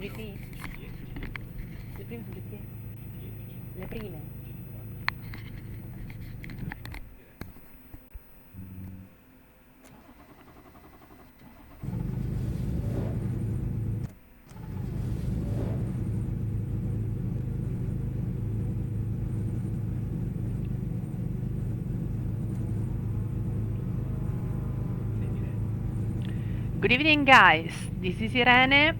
GT? Le prime su GT? Le prime? Good evening, guys. This is Irene,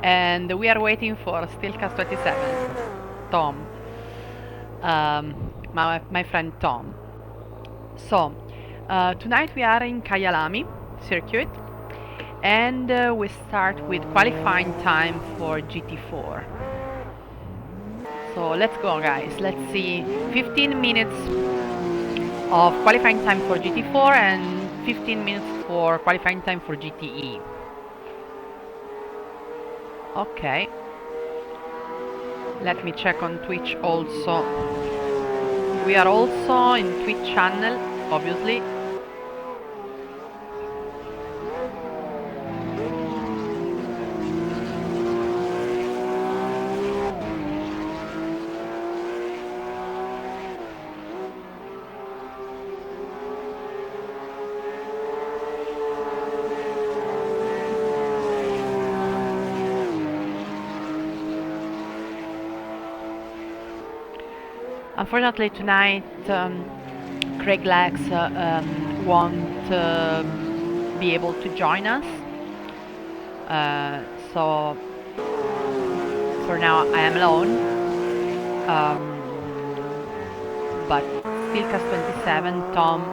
and we are waiting for Steelcast 27. Tom, my friend Tom. So, tonight we are in Kyalami circuit, and we start with qualifying time for GT4. So let's go, guys. Let's see. 15 minutes of qualifying time for GT4 and 15 minutes for qualifying time for GTE. Okay. Let me check on Twitch also. We are also in Twitch channel, obviously. Unfortunately tonight Craig Lex won't be able to join us. So for now I am alone. But Steelcast 27, Tom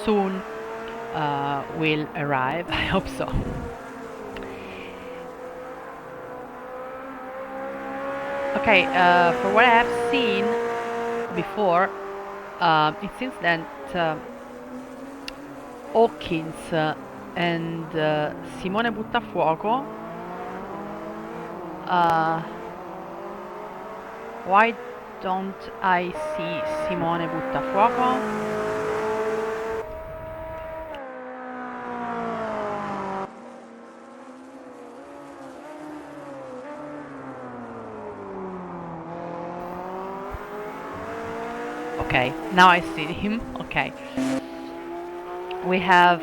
soon will arrive. I hope so. Okay, for what I have seen before, it seems that Hawkins and Simone Buttafuoco, why don't I see Simone Buttafuoco? Okay, now I see him. Okay. We have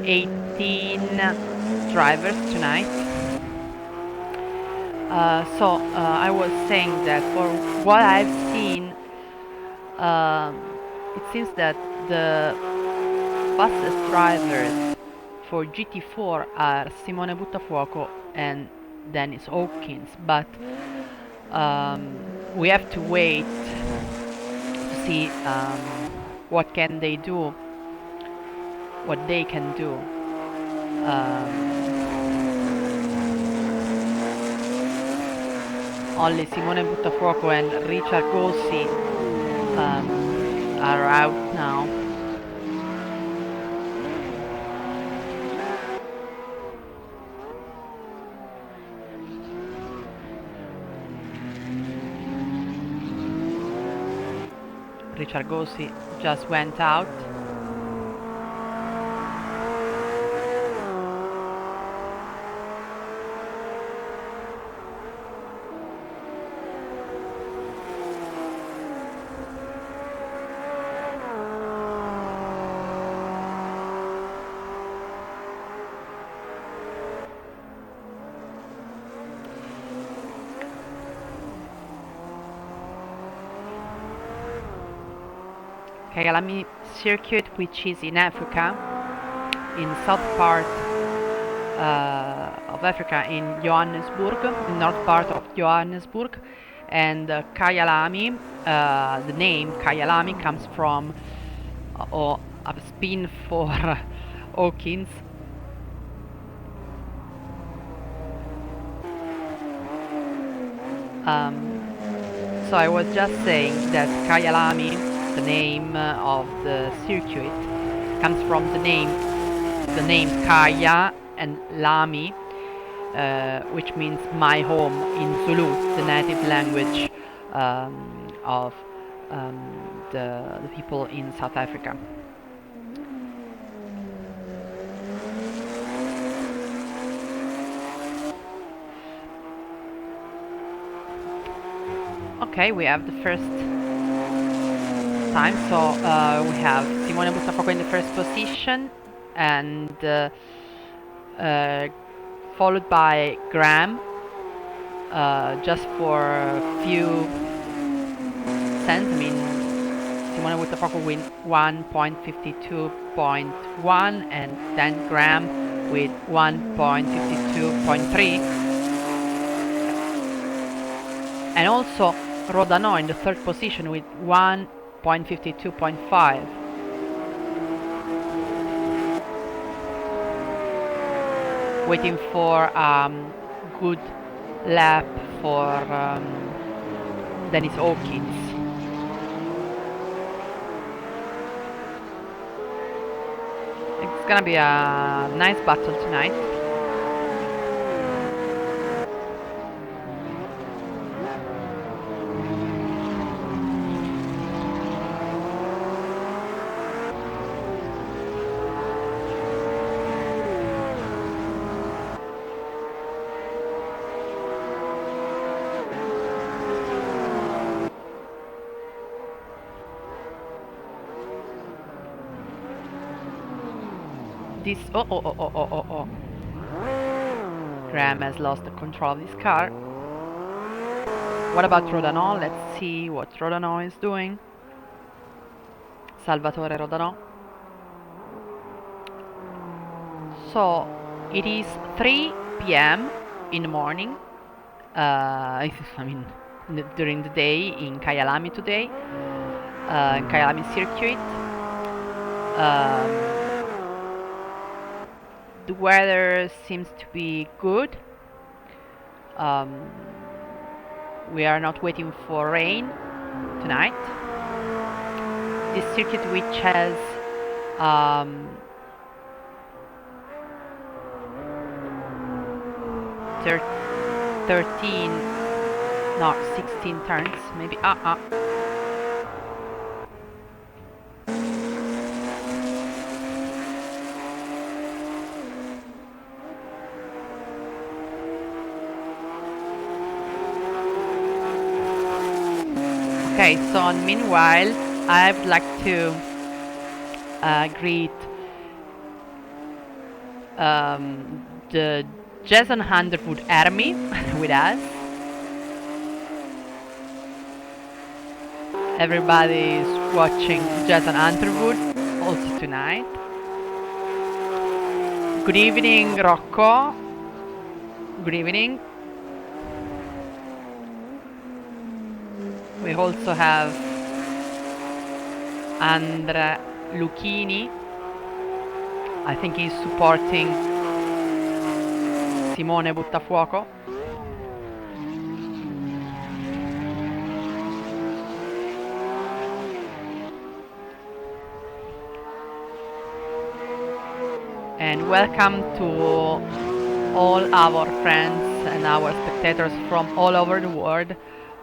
18 drivers tonight. So I was saying that for what I've seen, it seems that the fastest drivers for GT4 are Simone Buttafuoco and Dennis Hawkins, but we have to wait to see what can they do, what they can do. Only Simone Buttafuoco and Richard Gossi are out now. Richard Gossi just went out. Kyalami circuit, which is in Africa, in south part of Africa, in Johannesburg, in north part of Johannesburg, and Kyalami, the name Kyalami comes from a spin for Hawkins. So I was just saying that Kyalami, the name of the circuit, comes from the name Kaya and Lami, which means my home in Zulu, the native language of the people in South Africa. Okay, we have the first time. So we have Simone Buttafuoco in the first position, and followed by Graham, just for a few cents. I mean, Simone Buttafuoco with 1.52.1, and then Graham with 1.52.3, and also Rodano in the third position with 1.52.5. Waiting for good lap for Dennis Hawkins. It's gonna be a nice battle tonight. This oh. Graham has lost the control of his car. What about Rodano? Let's see what Rodano is doing. Salvatore Rodano. So it is 3 p.m. in the morning. I mean, during the day in Kyalami today, in Kyalami circuit. The weather seems to be good. We are not waiting for rain tonight. This circuit, which has 13, no, 16 turns, maybe. Okay, so meanwhile, I would like to greet the Jason Underwood Army with us. Everybody is watching Jason Underwood also tonight. Good evening, Rocco. Good evening. We also have Andrea Lucchini. I think he's supporting Simone Buttafuoco. And welcome to all our friends and our spectators from all over the world,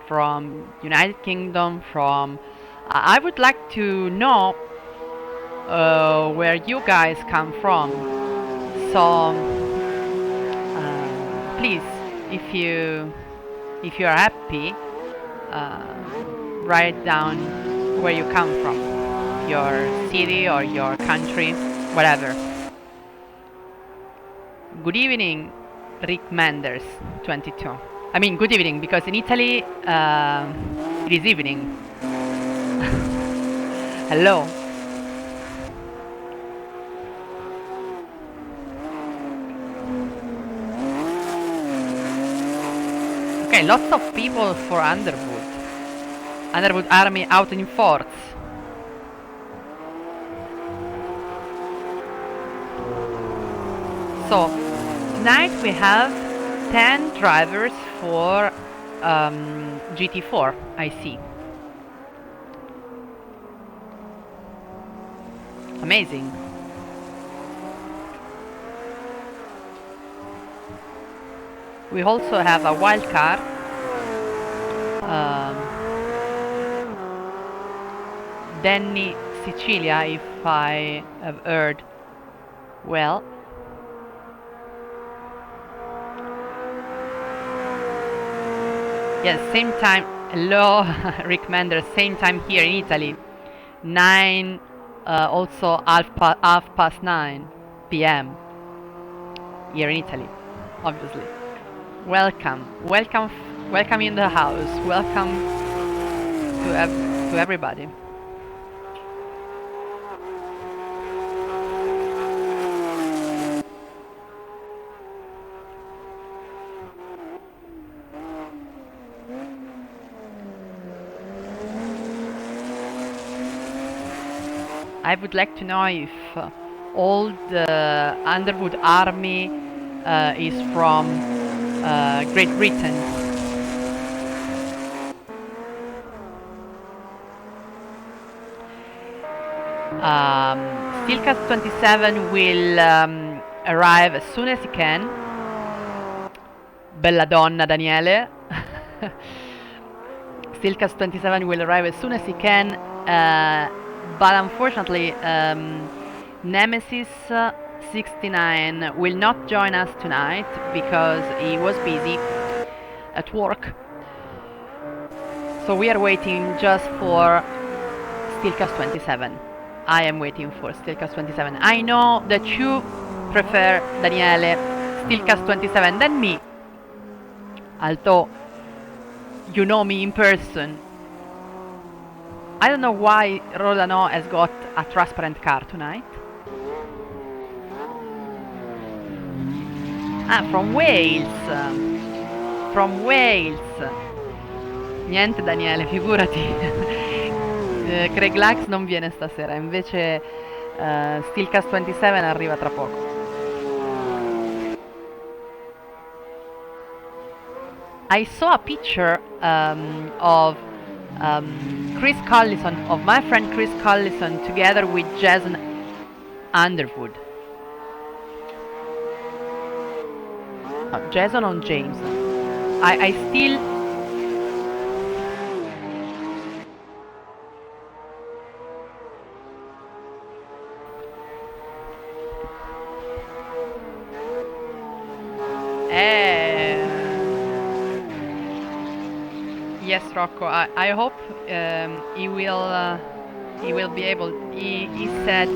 from United Kingdom, from I would like to know where you guys come from. So please, if you are happy, write down where you come from, your city or your country, whatever. Good evening, Rick Manders, 22. I mean, good evening, because in Italy it is evening. Hello. Okay, lots of people for Underwood. Underwood Army out in force. So tonight we have 10 drivers for GT4, I see. Amazing. We also have a wild card. Danny Sicilia, if I have heard well. Yes, same time Hello, Rick Mender. Same time here in Italy. 9, also half past 9 p.m. here in Italy, obviously. Welcome, welcome, welcome in the house. Welcome to everybody. I would like to know if all the Underwood army is from Great Britain. Um, Steelcast 27 will arrive as soon as he can. Bella donna, Daniele. Steelcast 27 will arrive as soon as he can, but unfortunately, Nemesis 69 will not join us tonight because he was busy at work. So we are waiting just for Steelcast 27. I am waiting for Steelcast 27. I know that you prefer, Daniele, Steelcast 27 than me, although you know me in person. I don't know why Rodano has got a transparent car tonight. Ah, from Wales. From Wales. Niente Daniele, figurati. Craig Lax non viene stasera, invece Steelcast 27 arriva tra poco. I saw a picture of Chris Collison, of my friend Chris Collison, together with Jason Underwood. Jason or James? I still... Yes, Rocco. I hope he will be able. He said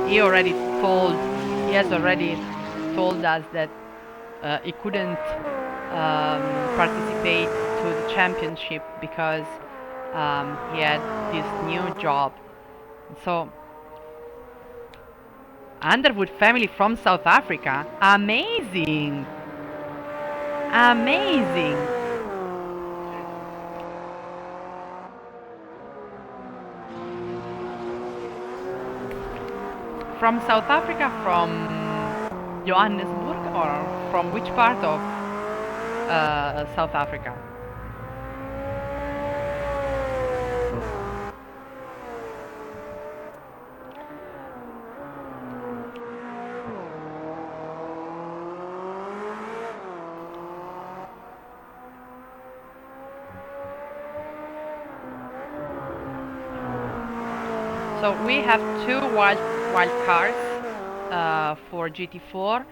he has already told us that he couldn't participate to the championship because he had this new job. So Underwood family from South Africa, amazing, amazing. From South Africa, from Johannesburg, or from which part of South Africa? So we have two wild cards for GT4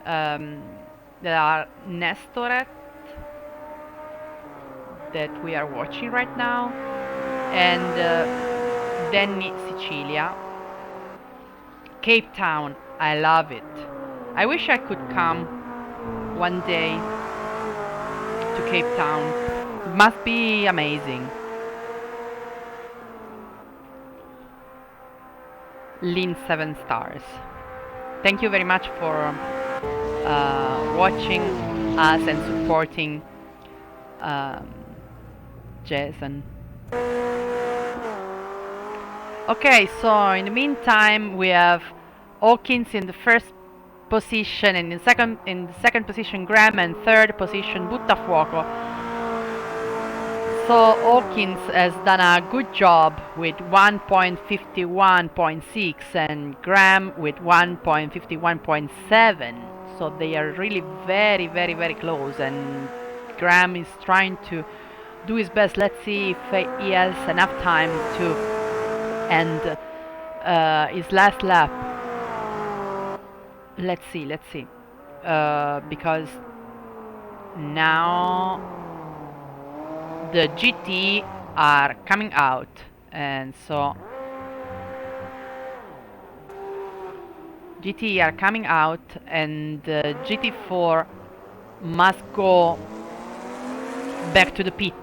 that are Nestoret, that we are watching right now, and Denny Sicilia. Cape Town, I love it. I wish I could come one day to Cape Town. It must be amazing. Lynn 7 stars. Thank you very much for watching us and supporting Jason. Okay, so in the meantime we have Hawkins in the first position, and in the second position Graham, and third position Buttafuoco. So Hawkins has done a good job with 1.51.6 and Graham with 1.51.7. So they are really very, very, very close, and Graham is trying to do his best. Let's see if he has enough time to end his last lap. Let's see. Because now the GT are coming out, and so GT are coming out, and GT4 must go back to the pit.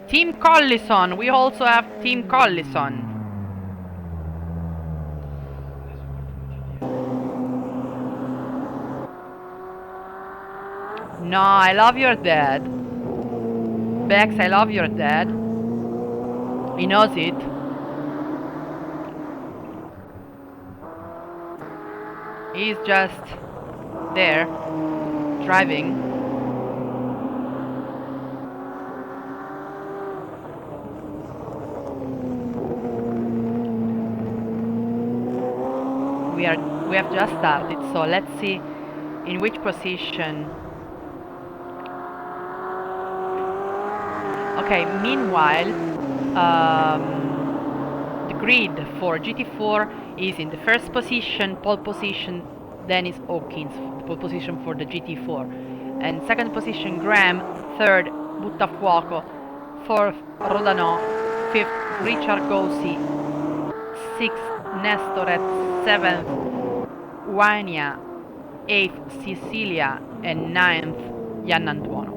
Team Collison, we also have Team Collison. No, I love your dad. Bex, I love your dad. He knows it. He's just there, driving. We have just started, so let's see in which position. Okay, meanwhile, the grid for GT4 is in the first position, pole position, Dennis Hawkins, pole position for the GT4, and second position Graham, third Buttafuoco, fourth Rodano, fifth Richard Gossi, sixth Nestoret, seventh Wania, eighth Sicilia, and ninth Jan Antuono.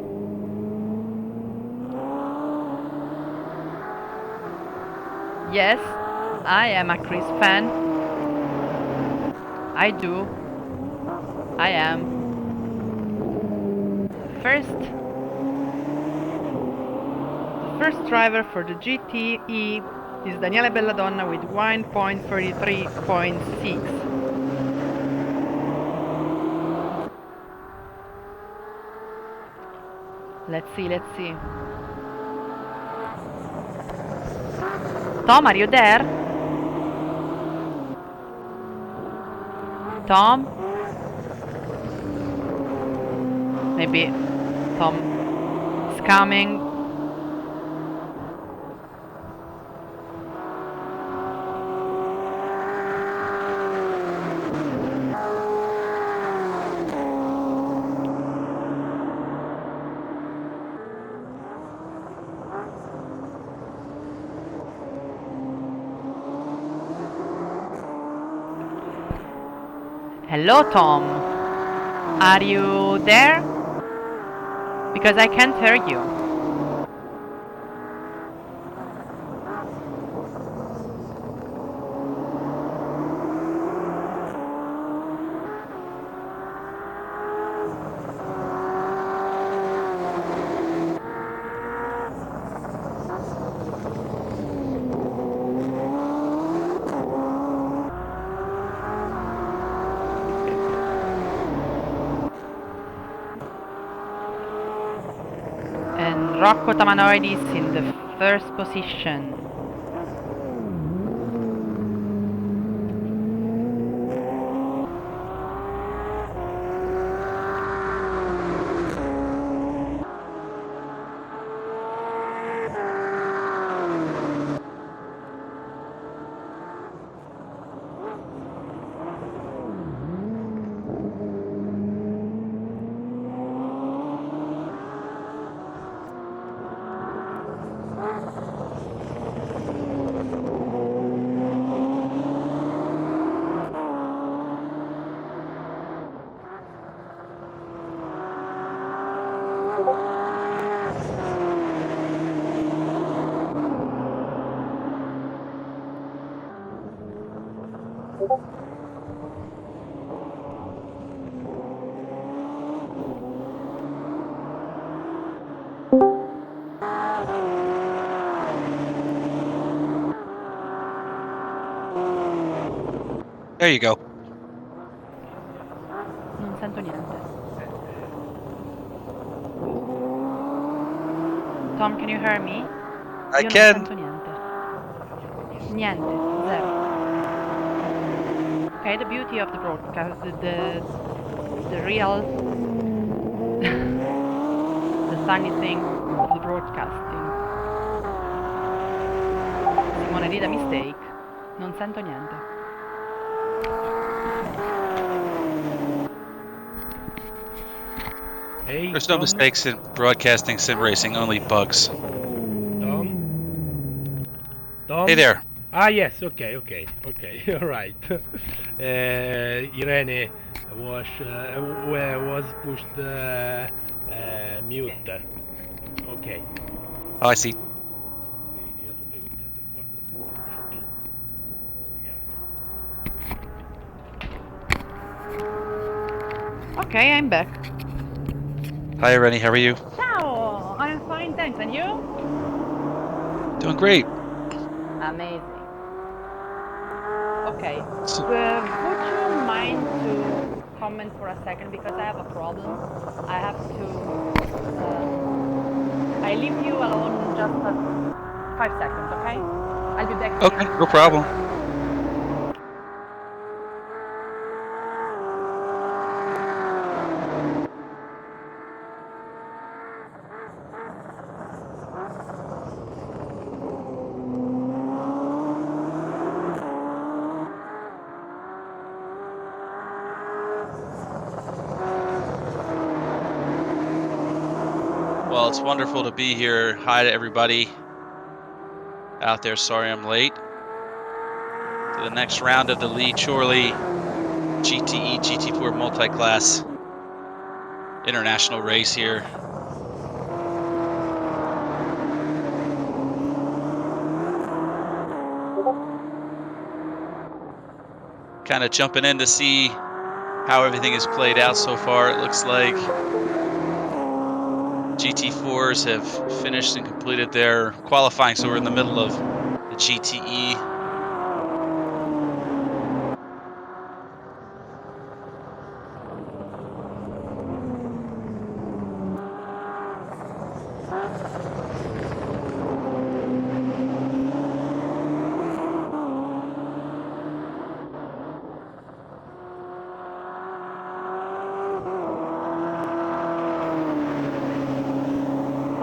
Yes, I am a Chris fan. I do. I am. The first driver for the GTE is Daniele Belladonna with 1.33.6. Let's see. Tom, are you there? Tom? Maybe Tom is coming. Hello, Tom. Are you there? Because I can't hear you. And Rocco Tamanoid is in the first position. There you go. Non sento niente. Tom, can you hear me? I Io can. non sento niente. Niente, zero. Okay, the beauty of the broadcast, the real, the anything of the broadcasting. Simone did a mistake. Non sento niente. Hey, There's no Tom. mistakes in broadcasting sim racing, only bugs. Tom. Tom. Hey there. Ah, yes. Okay. All right. Irene was pushed mute. Okay. Oh, I see. Okay, I'm back. Hi, Rennie. How are you? Ciao! I'm fine, thanks. And you? Doing great. Amazing. Okay. So, Would you mind to comment for a second because I have a problem. I have to. I leave you alone just 5 seconds, okay? I'll be back okay, no in. problem. Well, it's wonderful to be here. Hi to everybody out there. Sorry I'm late. To the next round of the CHORLEY GTE GT4 multi-class international race here. Kind of jumping in to see how everything has played out so far. It looks like GT4s have finished and completed their qualifying, so we're in the middle of the GTE.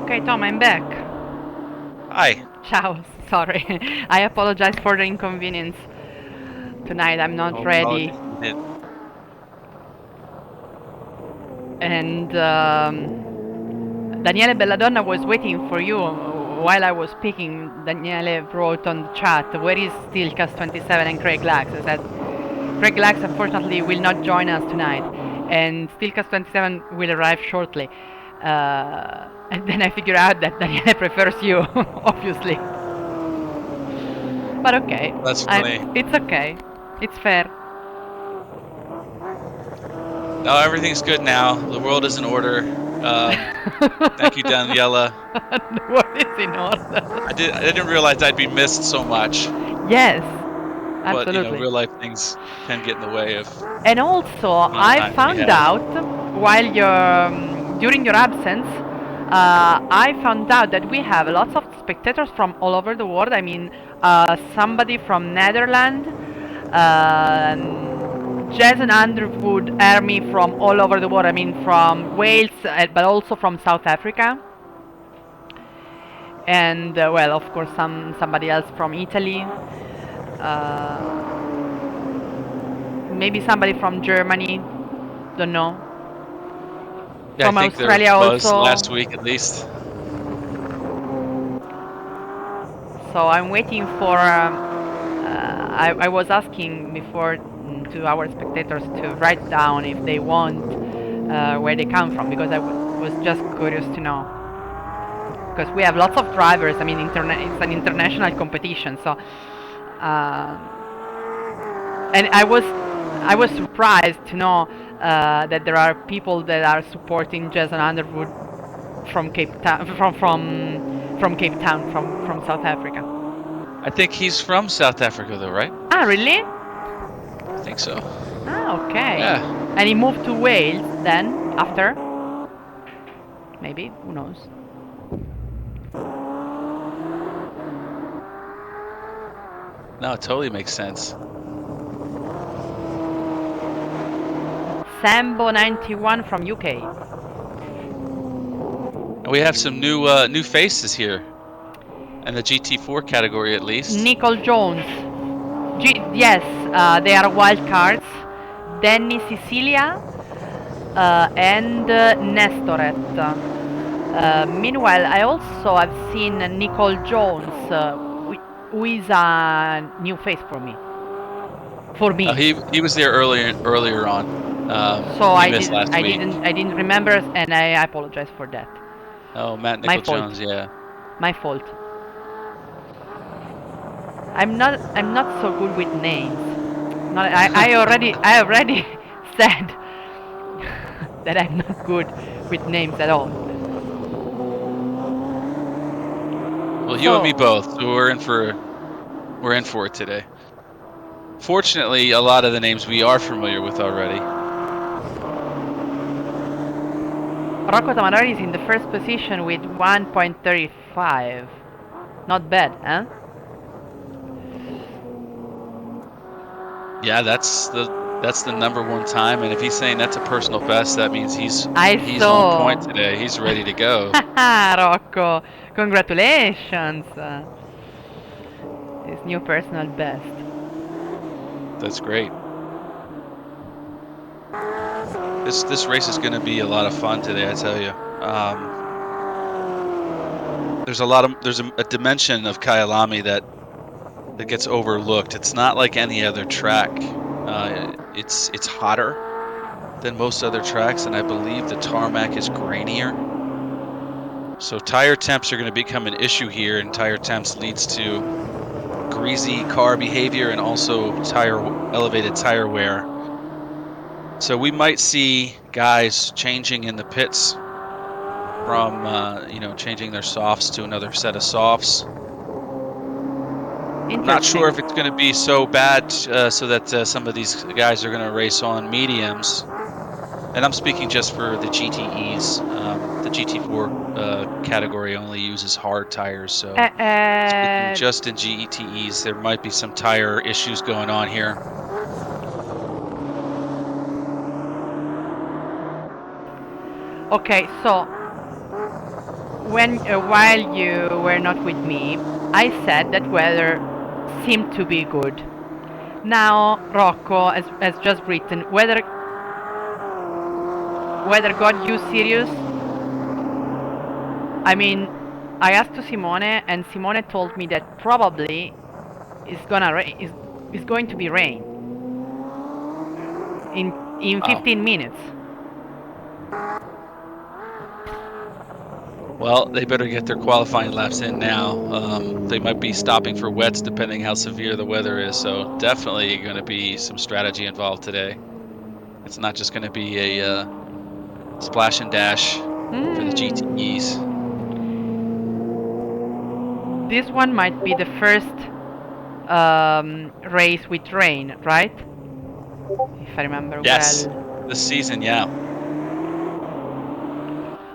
Okay, Tom, I'm back. Hi. Ciao, sorry. I apologize for the inconvenience. Tonight I'm not No ready. apologies needed. And Daniele Belladonna was waiting for you while I was speaking. Daniele wrote on the chat, where is Steelcast 27 and Craig Lax? I said, Craig Lax unfortunately will not join us tonight, and Steelcast 27 will arrive shortly. And then I figured out that Daniele prefers you, obviously. But okay, That's funny. it's okay. It's fair. No, everything's good now. The world is in order. Thank you, Daniela. What is in order? I didn't realize I'd be missed so much, Yes, but absolutely. real life things can get in the way of And also, the amount of I time we found have. out while during your absence, I found out that we have lots of spectators from all over the world. I mean, somebody from Netherlands, Jason Underwood Army from all over the world. I mean, from Wales, but also from South Africa. And well, of course, somebody else from Italy. Maybe somebody from Germany. Don't know. Yeah, I From think there Australia was also. last week at least. So I'm waiting for. I was asking before to our spectators to write down if they want where they come from because I was just curious to know. Because we have lots of drivers. I mean, it's an international competition, so. And I was surprised to know that there are people that are supporting Jason Underwood from Cape Town, from Cape Town, from South Africa. I think he's from South Africa, though, right? Ah, really? I think so. Ah, okay. Yeah. And he moved to Wales then after? Maybe, who knows? No, it totally makes sense. Sambo 91 from UK. And we have some new faces here, in the GT4 category at least. Nicole Jones. Yes, they are wild cards. Danny Sicilia and Nestoret. Meanwhile, I also have seen Nicole Jones, who is a new face for me. For me. He was there earlier on. So He missed last week. I didn't remember, and I apologize for that. Oh, Matt My Nickel fault. Jones, yeah. My fault. I'm not so good with names. Not, I already said that I'm not good with names at all. Well, you and me both. So we're in for it today. Fortunately, a lot of the names we are familiar with already. Rocco Tamarari is in the first position with 1.35. Not bad, huh? Yeah, that's the #1 time, and if he's saying that's a personal best, that means he's on point today. He's ready to go. Rocco, congratulations! His new personal best. That's great. This race is going to be a lot of fun today, I tell you. There's a dimension of Kyalami that gets overlooked. It's not like any other track. It's hotter than most other tracks, and I believe the tarmac is grainier. So tire temps are going to become an issue here, and tire temps leads to greasy car behavior and also elevated tire wear. So we might see guys changing in the pits from changing their softs to another set of softs. I'm not sure if it's going to be so bad so that some of these guys are going to race on mediums. And I'm speaking just for the GTEs. The GT4 category only uses hard tires, so speaking just in GTEs, there might be some tire issues going on here. Okay, so while you were not with me, I said that weather seemed to be good. Now Rocco has just written weather got you serious. I mean, I asked to Simone, and Simone told me that probably it's going to be rain in 15 minutes. Well, they better get their qualifying laps in now. They might be stopping for wets depending how severe the weather is, so definitely going to be some strategy involved today. It's not just going to be a splash and dash for the GTEs. This one might be the first race with rain, right? If I remember well. Yes, this season, yeah.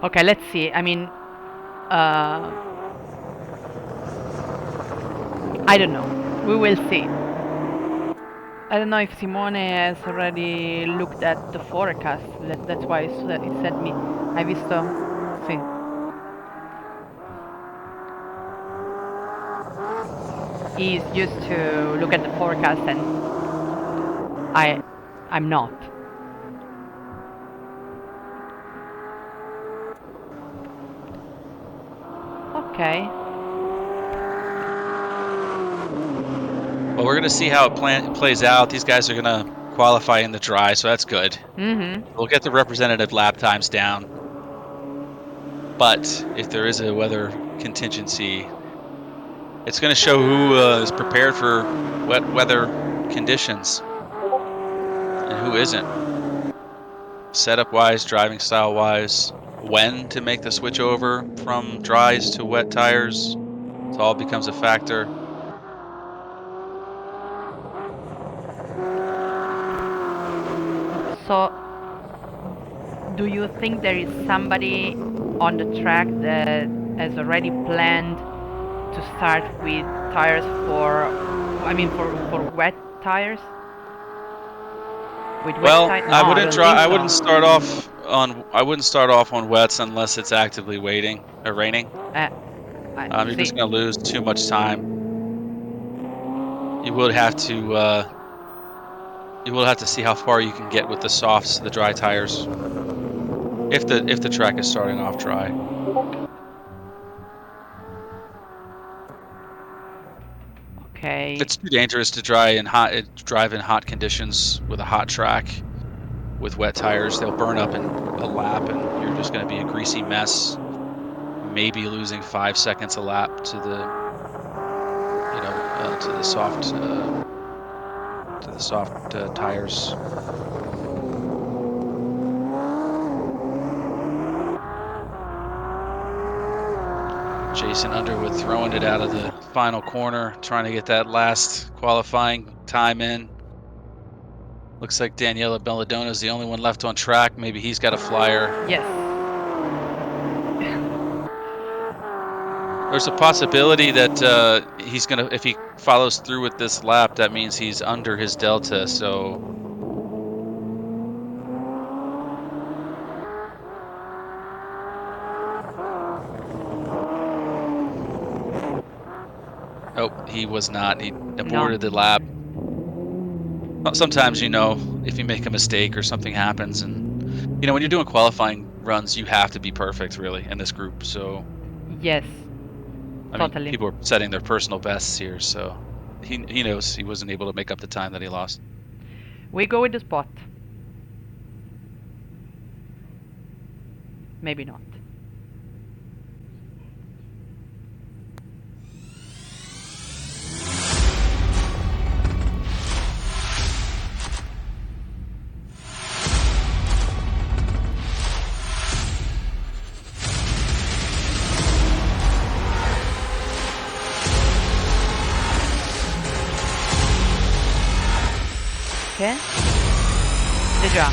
Okay, let's see. I mean, I don't know. We will see. I don't know if Simone has already looked at the forecast. That's why he sent me. Hai visto? Sì. He's used to look at the forecast, and I'm not. Okay. Well, we're going to see how it plays out. These guys are going to qualify in the dry, so that's good. We'll get the representative lap times down. But if there is a weather contingency, it's going to show who is prepared for wet weather conditions and who isn't. Setup-wise, driving style-wise, when to make the switch over from dries to wet tires, it all becomes a factor. So, do you think there is somebody on the track that has already planned to start with tires for wet tires? Well, I wouldn't start off I wouldn't start off on wets unless it's actively raining. You're See. just going to lose too much time. You will have to see how far you can get with the softs, the dry tires. If the track is starting off dry. Okay. It's too dangerous to drive in hot conditions with a hot track with wet tires. They'll burn up in a lap, and you're just going to be a greasy mess. Maybe losing 5 seconds a lap to the, to the soft tires. Jason Underwood throwing it out of the final corner, trying to get that last qualifying time in. Looks like Daniela Belladonna is the only one left on track. Maybe he's got a flyer. Yes. There's a possibility that he's gonna, if he follows through with this lap, that means he's under his delta. So, oh, he was not. He aborted the lap. Sometimes, if you make a mistake or something happens, and when you're doing qualifying runs, you have to be perfect, really, in this group. So, Yes. I Totally. mean, people are setting their personal bests here, so he knows he wasn't able to make up the time that he lost. We go with the spot. Maybe not. Okay. Déjà.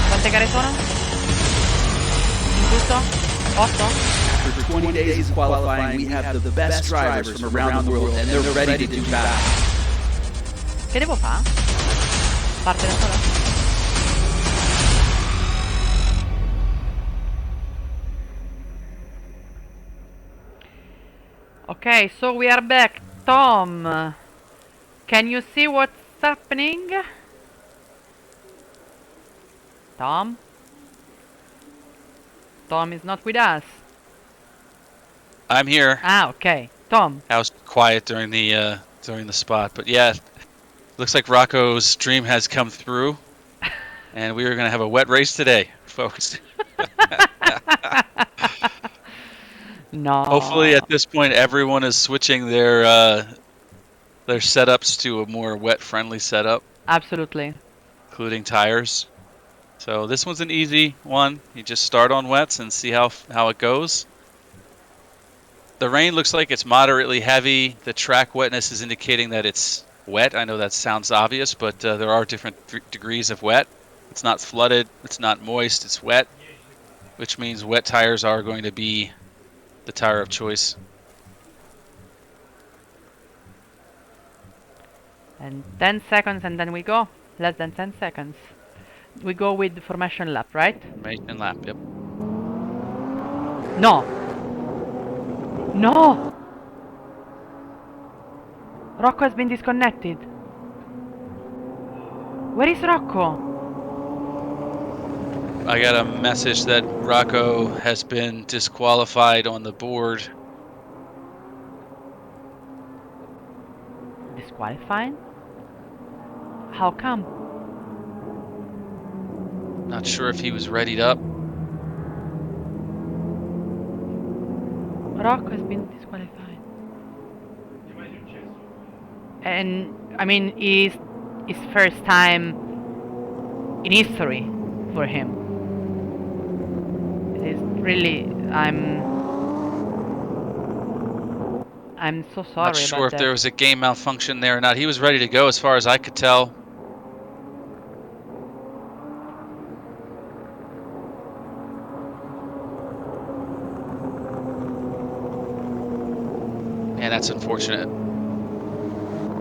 Quante gare sono? In tutto? 8? After 20 days of qualifying, we have the best drivers from around the world, and they're ready to do battle. Che devo fare? Parte da sola? Okay, so we are back. Tom, can you see what's happening? Tom? Tom is not with us. I'm here. Ah, okay. Tom. I was quiet during the spot, but yeah, looks like Rocco's dream has come through, and we are going to have a wet race today, folks. No. Hopefully, at this point, everyone is switching their setups to a more wet-friendly setup. Absolutely. Including tires. So this one's an easy one. You just start on wets and see how it goes. The rain looks like it's moderately heavy. The track wetness is indicating that it's wet. I know that sounds obvious, but there are different degrees of wet. It's not flooded. It's not moist. It's wet, which means wet tires are going to be the tire of choice. And 10 seconds and then we go. Less than 10 seconds. We go with the formation lap, right? Formation lap, yep. No! No! Rocco has been disconnected. Where is Rocco? I got a message that Rocco has been disqualified on the board. Disqualified? How come? Not sure if he was readied up. Rocco has been disqualified. And, I mean, it's his first time in history for him. It is really, I'm I'm so Not sorry sure about if that. there was a game malfunction there or not. He was ready to go as far as I could tell. And that's unfortunate.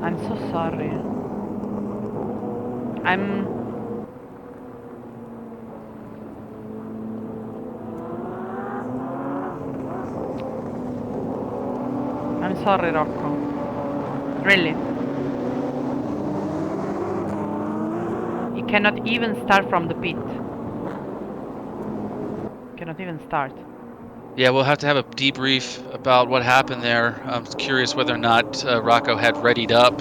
I'm so sorry. I'm sorry, Rocco. Really. You cannot even start from the pit. Cannot even start. Yeah, we'll have to have a debrief about what happened there. I'm curious whether or not Rocco had readied up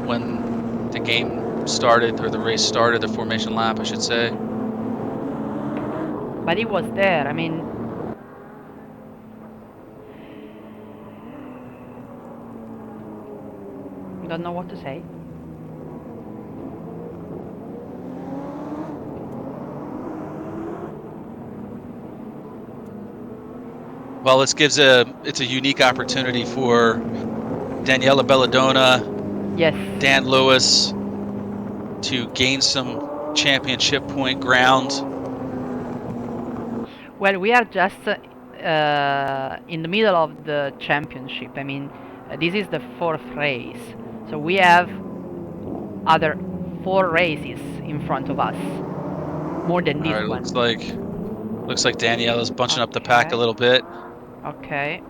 when the game started, or the race started, the formation lap, I should say. But he was there. I mean, don't know what to say. Well, it's a unique opportunity for Daniela Belladonna, Yes. Dan Lewis to gain some championship point ground. Well, we are just in the middle of the championship. I mean, this is the 4th race, so we have other 4 races in front of us, more than All this right, one. looks like Daniela's bunching up the pack a little bit. Okay.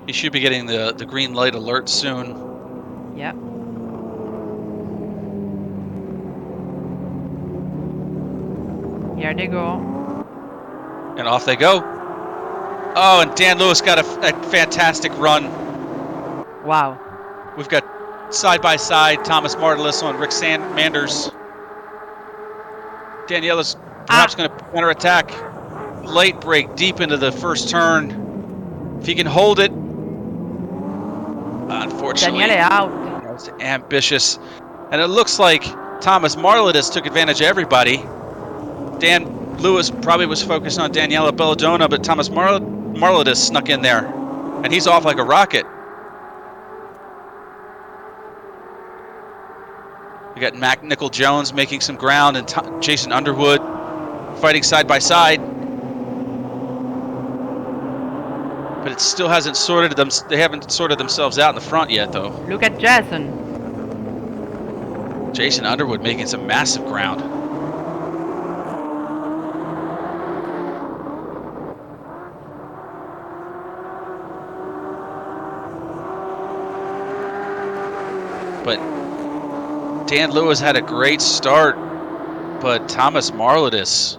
He should be getting the green light alert soon. Yeah. Here they go. And off they go. Oh, and Dan Lewis got a fantastic run. Wow. We've got side by side Thomas Martelis on Rick Manders. Daniela's perhaps going to counterattack. Late break deep into the first turn. If he can hold it. Unfortunately, Daniele out. that was ambitious. And it looks like Thomas Martelis took advantage of everybody. Dan Lewis probably was focused on Daniela Belladonna, but Thomas Martelis snuck in there. And he's off like a rocket. We got Mac Nickel-Jones making some ground, and Jason Underwood fighting side by side. But it still hasn't sorted them. They haven't sorted themselves out in the front yet, though. Look at Jason. Jason Underwood making some massive ground. But Dan Lewis had a great start, but Thomas Martelis,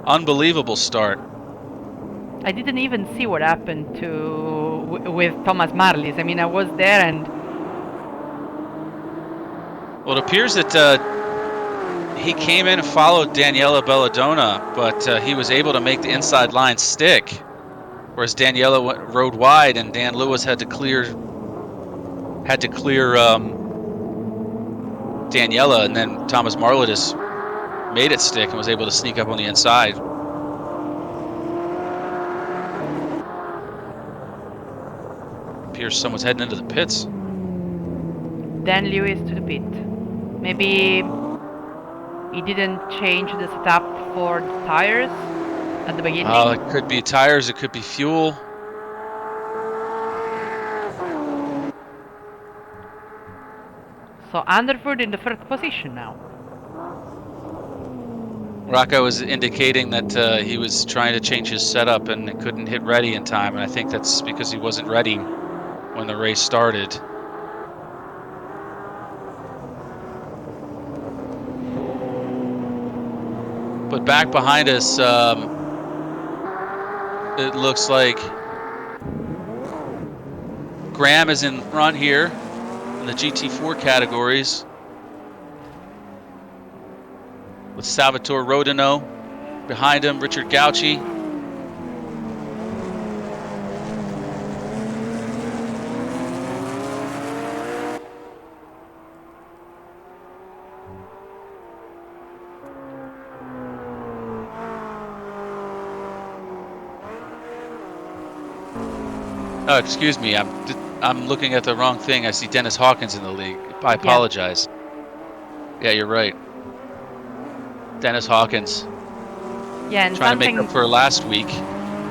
unbelievable start. I didn't even see what happened with Thomas Marlis. I mean, I was there and... Well, it appears that he came in and followed Daniela Belladonna, but he was able to make the inside line stick, whereas Daniela rode wide, and Dan Lewis had to clear Daniela, and then Thomas Martelis made it stick and was able to sneak up on the inside. Appears someone's heading into the pits. Dan Lewis to the pit. Maybe he didn't change the setup for the tires at the beginning. It could be tires, it could be fuel. So Underwood in the 1st position now. Rocco was indicating that he was trying to change his setup and couldn't hit ready in time, and I think that's because he wasn't ready when the race started. But back behind us, it looks like Graham is in front here in the GT4 categories, with Salvatore Rodino behind him, Richard Gauci. Oh, excuse me. I'm looking at the wrong thing. I see Dennis Hawkins in the league. I apologize. Yeah, you're right. Dennis Hawkins Yeah, and trying to make up for last week.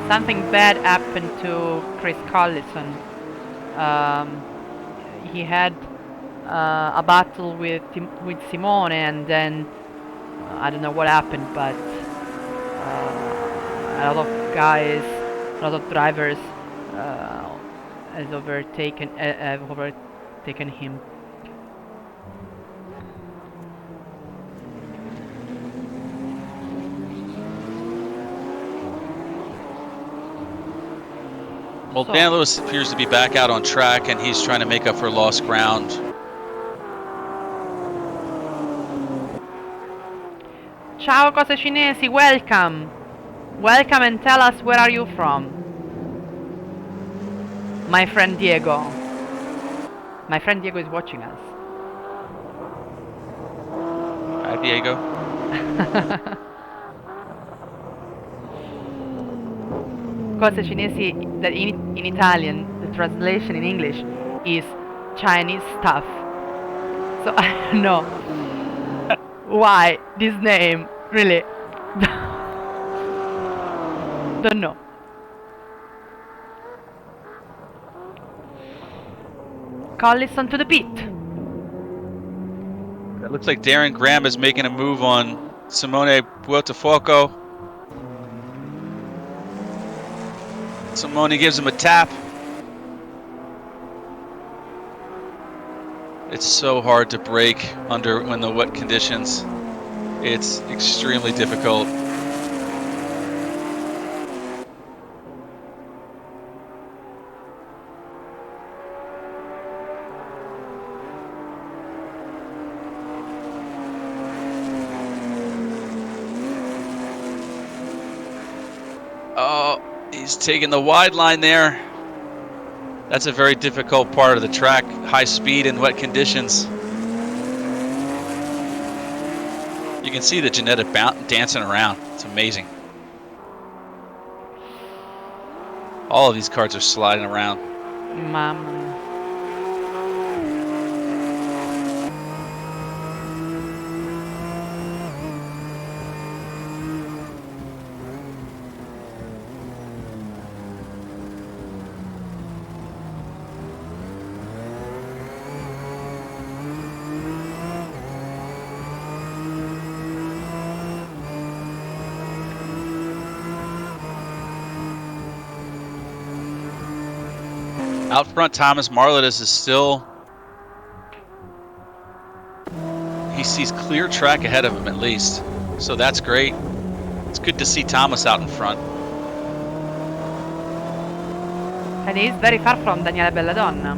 something bad happened to Chris Collison. He had a battle with Simone, and then I don't know what happened, but a lot of guys, a lot of drivers have overtaken him. Well, So- Dan Lewis appears to be back out on track, and he's trying to make up for lost ground. Ciao cose cinesi, welcome! Welcome and tell us where are you from? My friend Diego. My friend Diego is watching us. Hi, Diego. Cose cinesi, that in Italian, the translation in English is Chinese stuff. So I don't know why this name, really. Don't know. Collison to the pit. It looks like Darren Graham is making a move on Simone Buotafuoco. Simone gives him a tap. It's so hard to brake in the wet conditions. It's extremely difficult. Oh, he's taking the wide line there. That's a very difficult part of the track, high speed in wet conditions. You can see the Ginetta dancing around. It's amazing. All of these cars are sliding around. Mamma. Out front, Thomas Marlitis is still... He sees clear track ahead of him at least. So that's great. It's good to see Thomas out in front. And he's very far from Daniele Belladonna.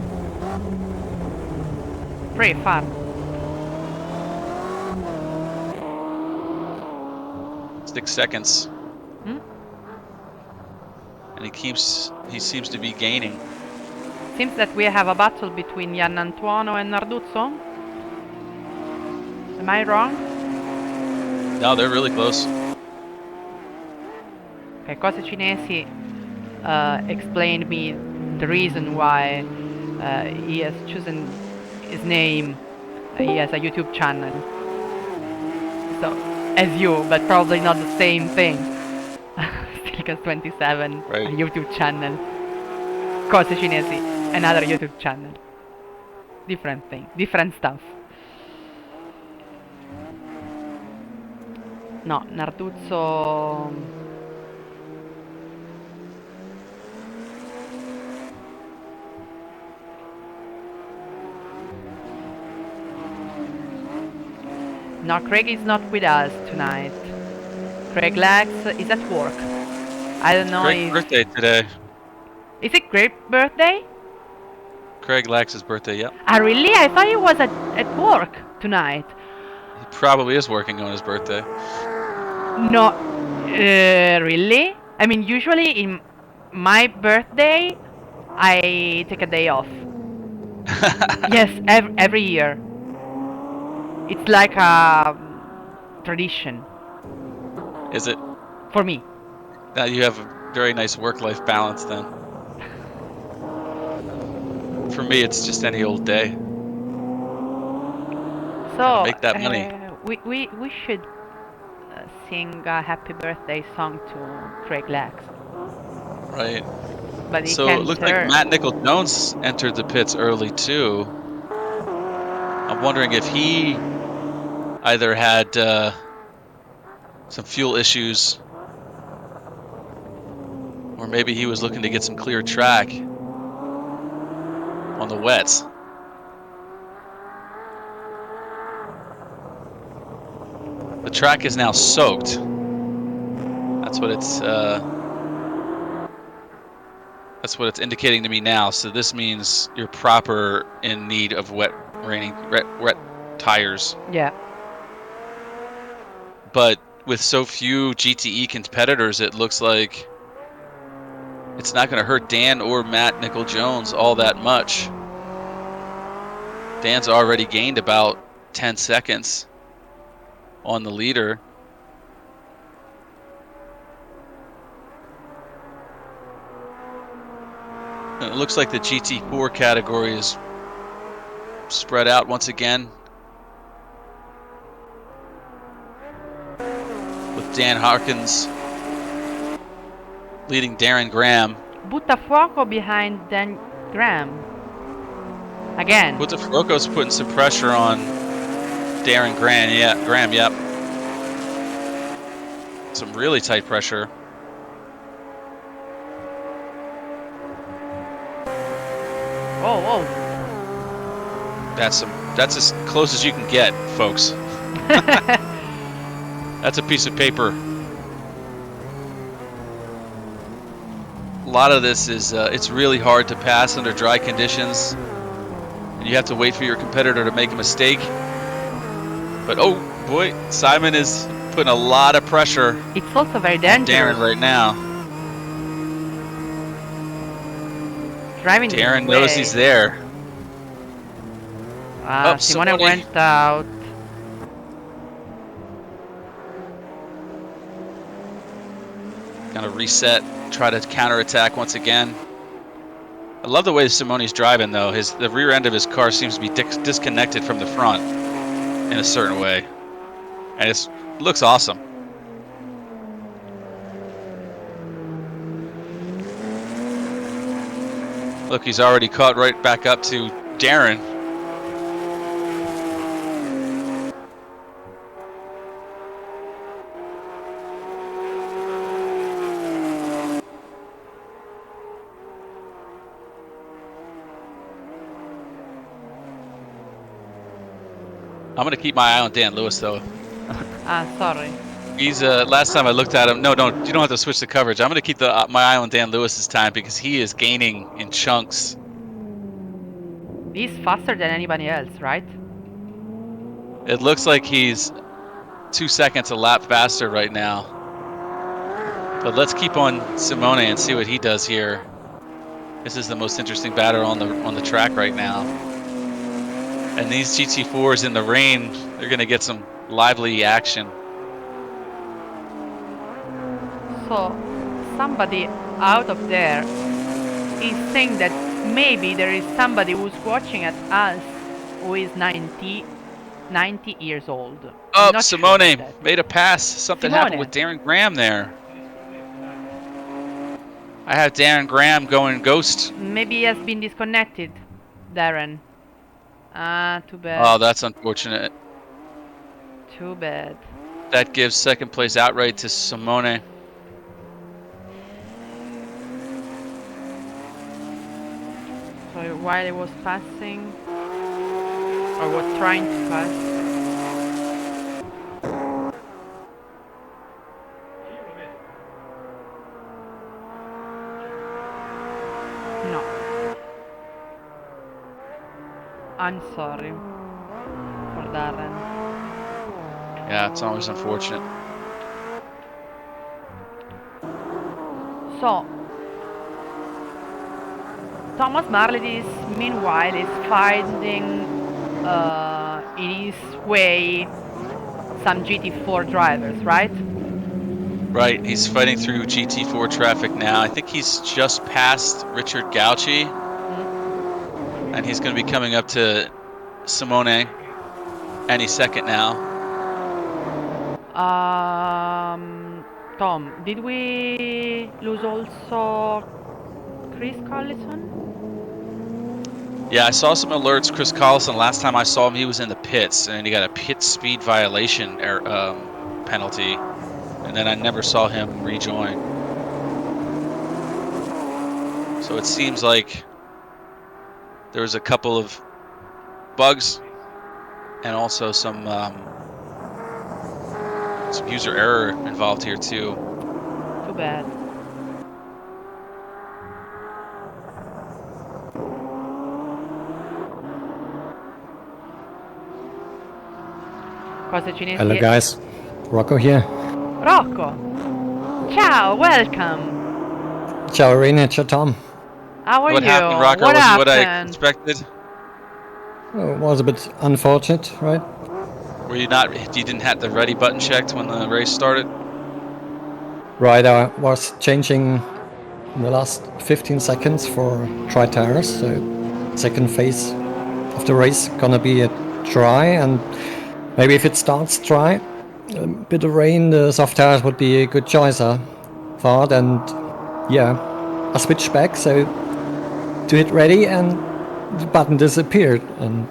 Pretty far. Six seconds. Hmm? And he seems to be gaining. Seems that we have a battle between Gian Antuono and Narduzzo. Am I wrong? No, they're really close. Okay, Cose Cinesi explained me the reason why he has chosen his name. He has a YouTube channel. So, as you, but probably not the same thing. Stilkas27, Right. a YouTube channel. Cose Cinesi, another YouTube channel. Different thing, different stuff. No, Narduzzo... No, Craig is not with us tonight. Craig Lax is at work. I don't know Craig's if... birthday today. Is it Craig's birthday? Craig Lax's birthday, yep. Ah, really? I thought he was at work tonight. He probably is working on his birthday. No, really? I mean, usually in my birthday, I take a day off. Yes, every year. It's like a tradition Is it? for me. Now you have a very nice work-life balance then. for me, it's just any old day. So make that money. we should sing a happy birthday song to Craig Lax, Right. but he So it can't looks like turn. Matt Nicol-Jones entered the pits early too. I'm wondering if he either had some fuel issues, or maybe he was looking to get some clear track on the wets. The track is now soaked. That's what it's indicating to me now. So this means you're proper in need of wet tires. Yeah. But with so few GTE competitors, it looks like it's not going to hurt Dan or Matt Nicol-Jones all that much. Dan's already gained about 10 seconds on the leader. And it looks like the GT4 category is spread out once again, with Dan Harkins leading Darren Graham. Buttafuoco behind Dan Graham. Again. Buttafuoco's putting some pressure on Darren Graham. Yeah, Graham. Yep. Some really tight pressure. Oh. That's as close as you can get, folks. That's a piece of paper. A lot of this is it's really hard to pass under dry conditions, and you have to wait for your competitor to make a mistake. But oh boy, Simon is putting a lot of pressure. It's also very dangerous. Darren right now. Driving Darren knows he's there. Simone went out. Gonna reset, try to counterattack once again. I love the way Simone's driving though. The rear end of his car seems to be disconnected from the front in a certain way, and it looks awesome. Look, he's already caught right back up to Darren. I'm gonna keep my eye on Dan Lewis though. Sorry. He's last time I looked at him. No, you don't have to switch the coverage. I'm gonna keep my eye on Dan Lewis this time because he is gaining in chunks. He's faster than anybody else, right? It looks like he's 2 seconds a lap faster right now. But let's keep on Simone and see what he does here. This is the most interesting batter on the track right now. And these GT4s in the rain, they're gonna get some lively action. So somebody out of there is saying that maybe there is somebody who's watching at us who is 90 years old. Oh, Simone made a pass. Something happened with Darren Graham there. I have Darren Graham going ghost. Maybe he has been disconnected, Darren. Too bad. Oh, that's unfortunate. Too bad. That gives second place outright to Simone. So while he was passing, or was trying to pass. No. I'm sorry for Darren. Yeah, it's always unfortunate. So, Thomas Marley meanwhile is finding in his way some GT4 drivers, right? Right, he's fighting through GT4 traffic now. I think he's just passed Richard Gauci. And and he's going to be coming up to Simone any second now. Tom, did we lose also Chris Collison? Yeah, I saw some alerts. Chris Collison, last time I saw him, he was in the pits, and he got a pit speed violation penalty, and then I never saw him rejoin. So it seems like there was a couple of bugs and also some user error involved here too. Too bad. Cosa cinesi? Hello guys, Rocco here. Rocco! Ciao, welcome! Ciao Irene, ciao Tom. How are What you? happened, Rocco? What Wasn't what I happened? expected. It was a bit unfortunate, right? Were you not? You didn't have the ready button checked when the race started? Right, I was changing in the last 15 seconds for dry tires, so second phase of the race gonna be a dry, and maybe if it starts dry, a bit of rain, the soft tires would be a good choice, I thought, and yeah, I switched back so to hit ready and the button disappeared and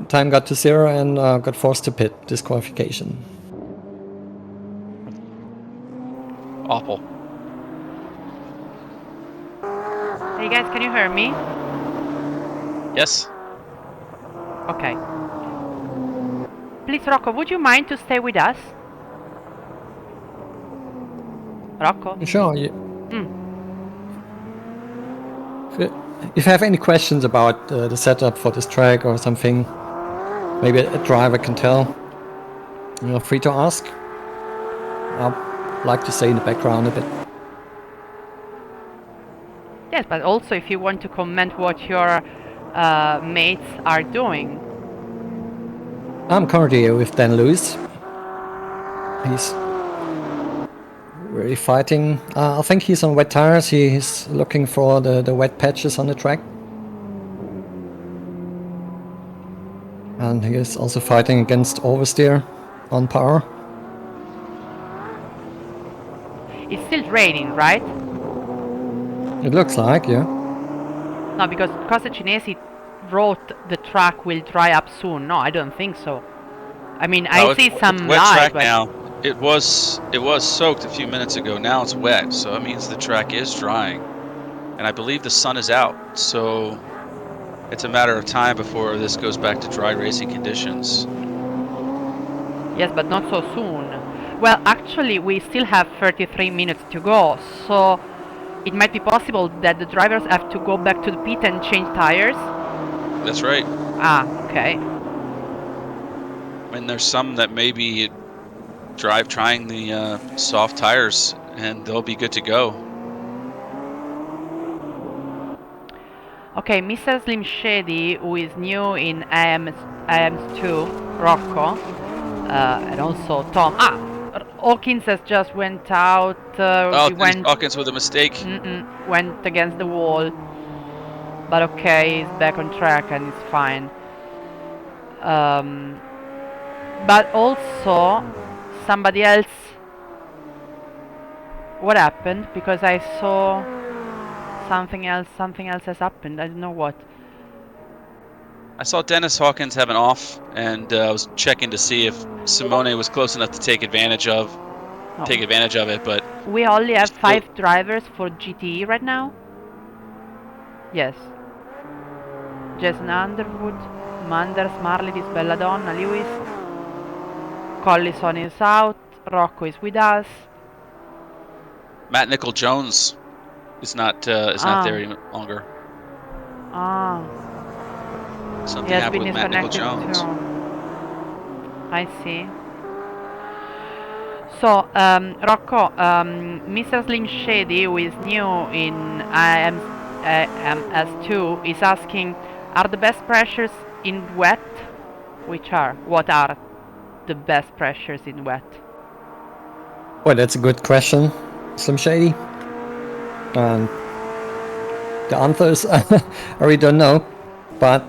time got to 0 and got forced to pit, disqualification. Awful. Hey guys, can you hear me? Yes. Okay. Please, Rocco, would you mind to stay with us? Rocco? Sure. Mm. If you have any questions about the setup for this track or something, maybe a driver can tell, you're free to ask. I'd like to stay in the background a bit. Yes, but also if you want to comment what your mates are doing. I'm currently here with Dan Lewis. He's really fighting. I think he's on wet tires. He's looking for the wet patches on the track. And he is also fighting against oversteer on power. It's still raining, right? It looks like, yeah. No, because Cosa Cinesi wrote the track will dry up soon. No, I don't think so. I mean, No, I see it's some wet light, track but now. It was soaked a few minutes ago. Now it's wet, so that means the track is drying, and I believe the sun is out. So it's a matter of time before this goes back to dry racing conditions. yes, but not so soon. Well, actually, we still have 33 minutes to go, so it might be possible that the drivers have to go back to the pit and change tires. That's right. Ah, okay. And there's some that maybe trying the soft tires, and they'll be good to go. Okay, Mr. Slim Shady, who is new in IAMS2, Rocco, and also Tom. Hawkins has just went out. Oh, He went Hawkins with a mistake. went against the wall, but okay, he's back on track and it's fine. But also somebody else. What happened? Because I saw something else has happened. I don't know what. I saw Dennis Hawkins have an off, and I was checking to see if Simone was close enough to take advantage of it, but we only have 5 drivers for GTE right now. Yes. Jason Underwood, Manders, Marlidis, Belladonna, Lewis. Collison is out. Rocco is with us. Matt Nicol Jones is not there any longer. Something He has happened been with Matt Nicol disconnected Jones. too. I see. So, Rocco, Mr. Slim Shady, who is new in IAMS2, is asking, are the best pressures in wet? What are the best pressures in wet? Well, that's a good question, Slim Shady. And The answers I really don't know, but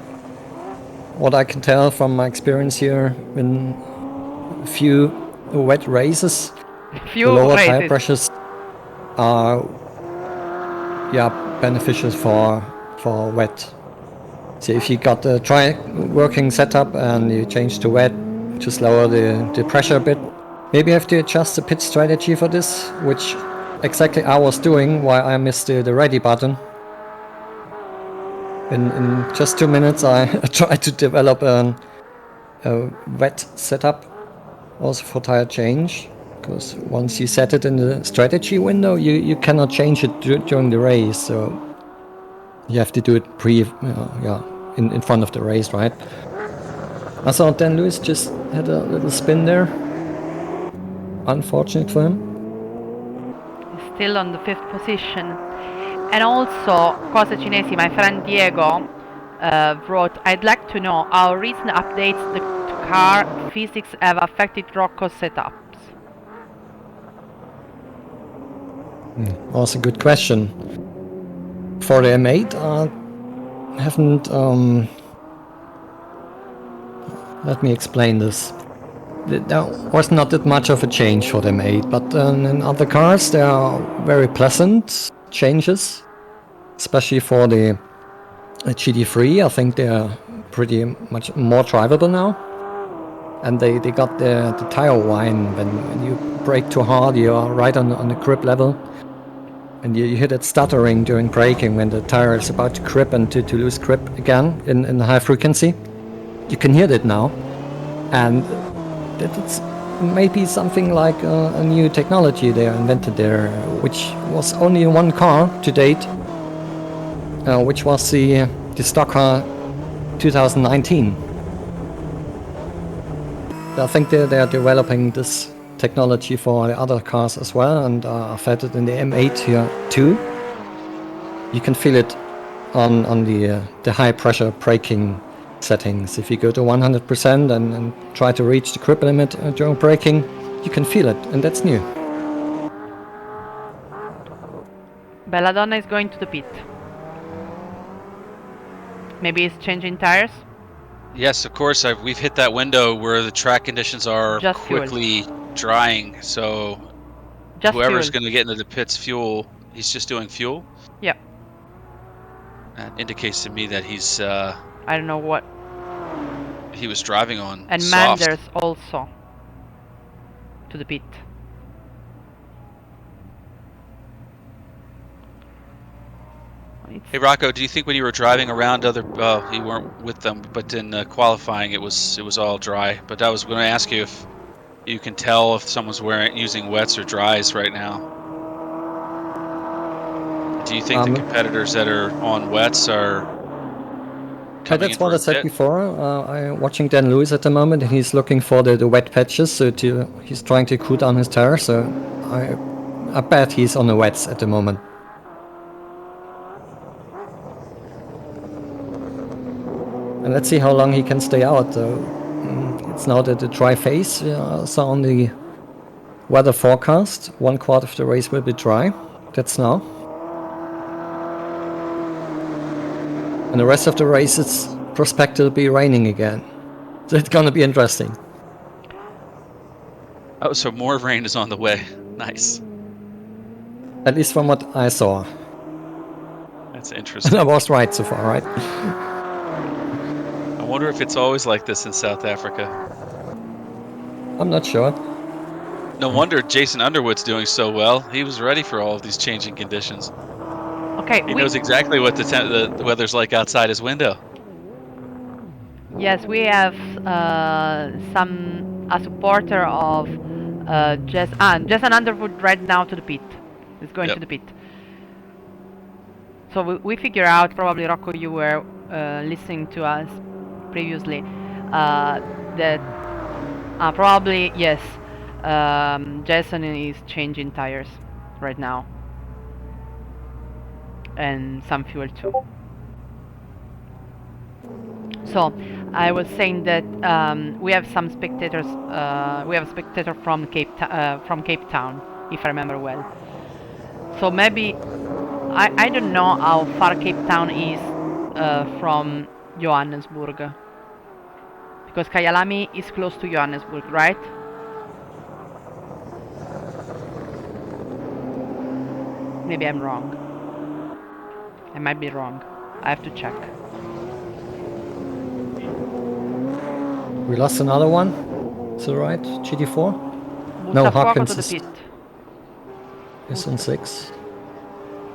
what I can tell from my experience here in a few wet races, the Few lower tire races. pressures are beneficial for wet. So if you got the working setup and you change to wet, just lower the pressure a bit. Maybe you have to adjust the pit strategy for this, which exactly I was doing while I missed the ready button. In just 2 minutes I tried to develop a wet setup also for tire change, because once you set it in the strategy window, you cannot change it during the race, so you have to do it in front of the race, right? I saw Dan Lewis just had a little spin there. Unfortunate for him. Still on the 5th position. And also, Cosa Cinesi, my friend Diego wrote, I'd like to know how recent updates to car physics have affected Rocco's setups. Also a good question. For the M8, I haven't... let me explain this. There was not that much of a change for the M8, but in other cars there are very pleasant changes, especially for the GT3. I think they're pretty much more drivable now, and they got the tire whine when you brake too hard. You are right on the grip level, and you hear that stuttering during braking when the tire is about to grip and to lose grip again in high frequency. You can hear that now, and it's maybe something like a new technology they invented there, which was only in one car to date, which was the stock car 2019. I think they are developing this technology for the other cars as well, and I've had it in the M8 here too. You can feel it on the high pressure braking settings. If you go to 100% and try to reach the grip limit during braking, you can feel it, and that's new. Belladonna is going to the pit. Maybe he's changing tires? Yes, of course. We've hit that window where the track conditions are Just quickly drying. So Just whoever's fuel. going to get into the pits, fuel. He's just doing fuel. Yeah. That indicates to me that he's. I don't know what. He was driving on And soft. Manders also to the pit. Hey Rocco, do you think when you were driving around other, you weren't with them, but in qualifying it was all dry? But I was going to ask you if you can tell if someone's using wets or dries right now. Do you think the competitors that are on wets are coming that's in for what I a said pit? before. I'm watching Dan Lewis at the moment, and he's looking for the wet patches. So he's trying to cool down his tire. So I bet he's on the wets at the moment. And let's see how long he can stay out. It's now the dry phase. So on the weather forecast, 1/4 of the race will be dry. That's now. And the rest of the race is prospected to be raining again. So it's gonna be interesting. Oh, so more rain is on the way. Nice. At least from what I saw. That's interesting. And I was right so far, right? I wonder if it's always like this in South Africa. I'm not sure. No wonder Jason Underwood's doing so well. He was ready for all of these changing conditions. Okay. He knows exactly what the weather's like outside his window. Yes, we have a supporter of Jason Underwood right now to the pit. Is going to the pit. So we figure out, probably Rocco, you were listening to us previously, that probably yes, Jason is changing tires right now, and some fuel too. So I was saying that we have some spectators. We have a spectator from Cape Town, if I remember well. So maybe I don't know how far Cape Town is from Johannesburg. Because Kyalami is close to Johannesburg, right? Maybe I'm wrong. I might be wrong. I have to check. We lost another one. Is that right? GT4? No, Bussa fuoco Hawkins to the is, pit. is on 6.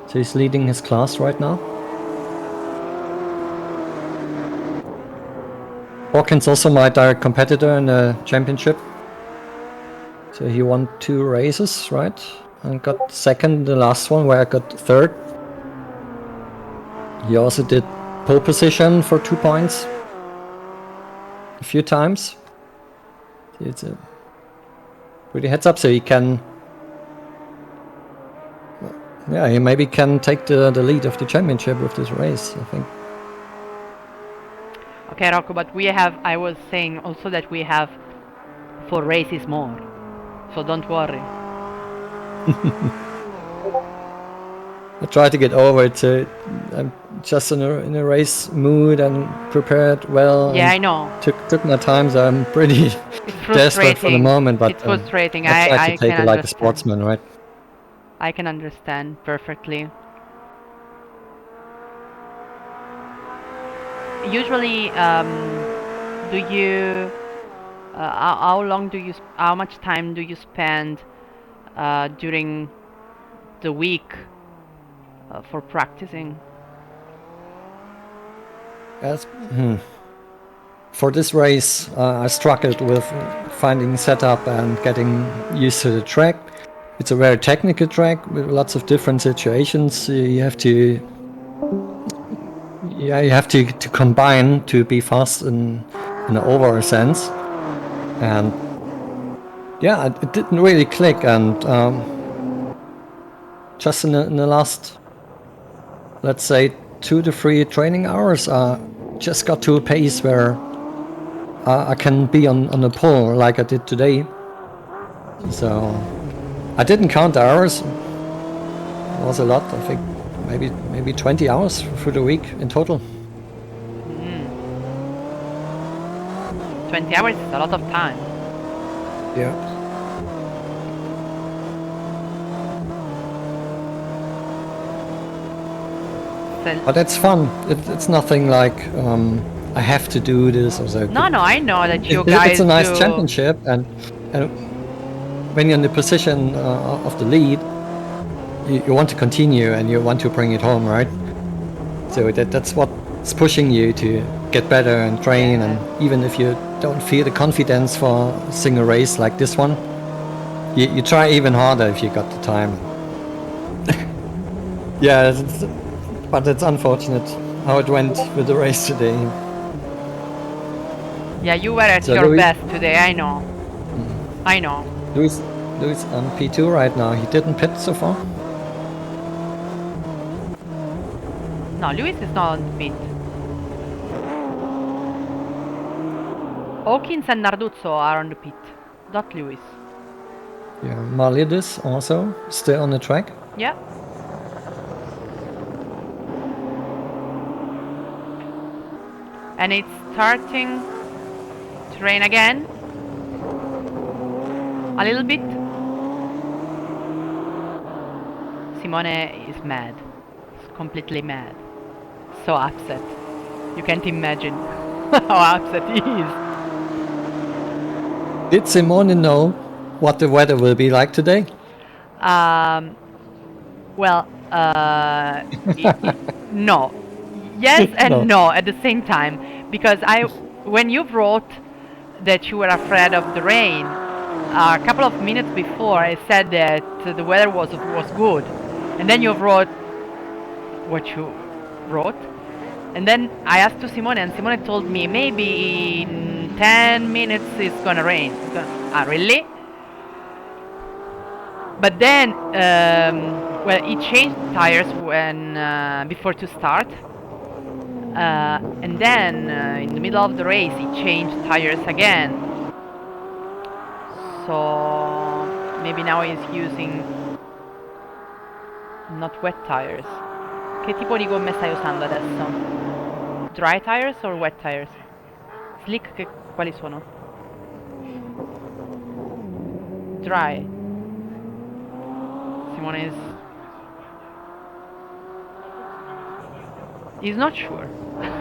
So he's leading his class right now. Hawkins also my direct competitor in the championship. So he won 2 races, right? And got second the last one where I got third. He also did pole position for 2 points a few times. It's a pretty heads up, so he can, yeah, he maybe can take the lead of the championship with this race, I think. Okay, Rocco, but we have, I was saying also that we have 4 races more. So don't worry. I try to get over it, so I'm just in a race mood and prepared well. Yeah, and I know. Took my time, so I'm pretty It's desperate for the frustrating. moment, but It's frustrating. I try to I take can it like a understand. sportsman, right? I can understand perfectly. Usually, do you? How long do you? How much time do you spend during the week for practicing? As, For this race, I struggled with finding setup and getting used to the track. It's a very technical track with lots of different situations. You have to, yeah, you have to combine to be fast in an overall sense. And yeah, it didn't really click. And just in the last, let's say, 2 to 3 training hours, just got to a pace where I can be on the pole like I did today. So I didn't count the hours. It was a lot. I think maybe 20 hours through the week in total. 20 hours is a lot of time. Yeah. So, But that's fun. It's nothing like I have to do this or so. no, I know that you It's guys a nice do. championship, and when you're in the position of the lead, you want to continue and you want to bring it home, right? So that's what's pushing you to get better and train, and even if you don't feel the confidence for a single race like this one, you try even harder if you got the time. Yeah, but it's unfortunate how it went with the race today. Yeah, you were at So your Louis- best today. I know. I know. Louis on P2 right now. He didn't pit so far. No, Lewis is not on pit. Hawkins and Narduzzo are on the pit, not Lewis. Yeah, Marlidis also still on the track. Yeah. And it's starting to rain again. A little bit. Simone is mad. He's completely mad. So upset. You can't imagine how upset he is. Did Simone know what the weather will be like today? Well, no. Yes and no at the same time. Because when you wrote that you were afraid of the rain, a couple of minutes before I said that the weather was good. And then you wrote what you wrote. And then I asked to Simone, and Simone told me maybe in 10 minutes it's gonna rain. Really? But then, well, he changed tires when before to start, and then in the middle of the race he changed tires again. So maybe now he's using not wet tires. Che tipo di gomme stai usando adesso? Dry tires or wet tires? Slick quali sono? Dry. Simone is... He's not sure.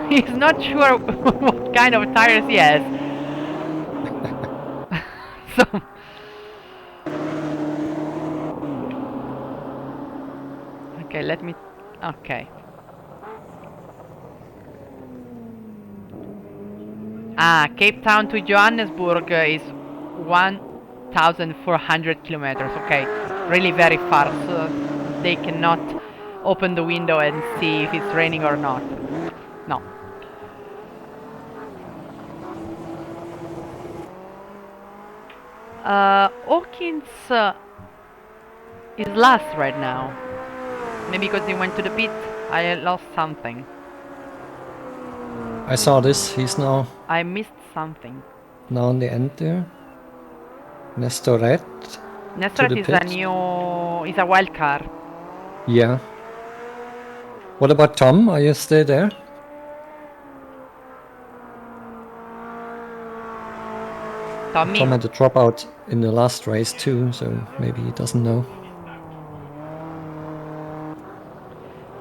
He's not sure what kind of tires he has. So... Okay, let me... Okay. Cape Town to Johannesburg is 1,400 kilometers. Okay, really very far, so they cannot open the window and see if it's raining or not. No. Hawkins is last right now. Maybe because he went to the pit. I lost something. I saw this. He's now I missed something. on the end there. Nestoret. Nestor the is a pit. new... is a wild car. Yeah. What about Tom? Are you still there? Tommy. Tom had a dropout in the last race too, so maybe he doesn't know.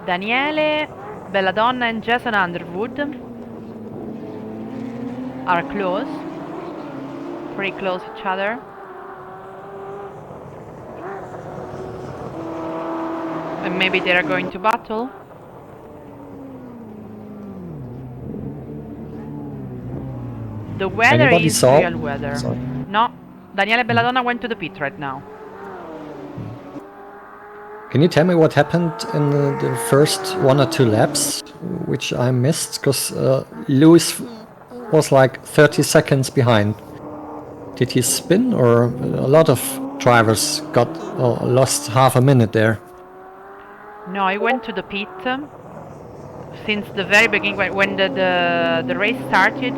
Daniele, Belladonna and Jason Underwood are close. Pretty close each other. And maybe they are going to battle. The weather Anybody is saw? real weather. Sorry. No, Daniele Belladonna went to the pit right now. Can you tell me what happened in the first 1 or 2 laps, which I missed? Because Lewis was like 30 seconds behind. Did he spin, or a lot of drivers got lost half a minute there? No, I went to the pit since the very beginning when the race started.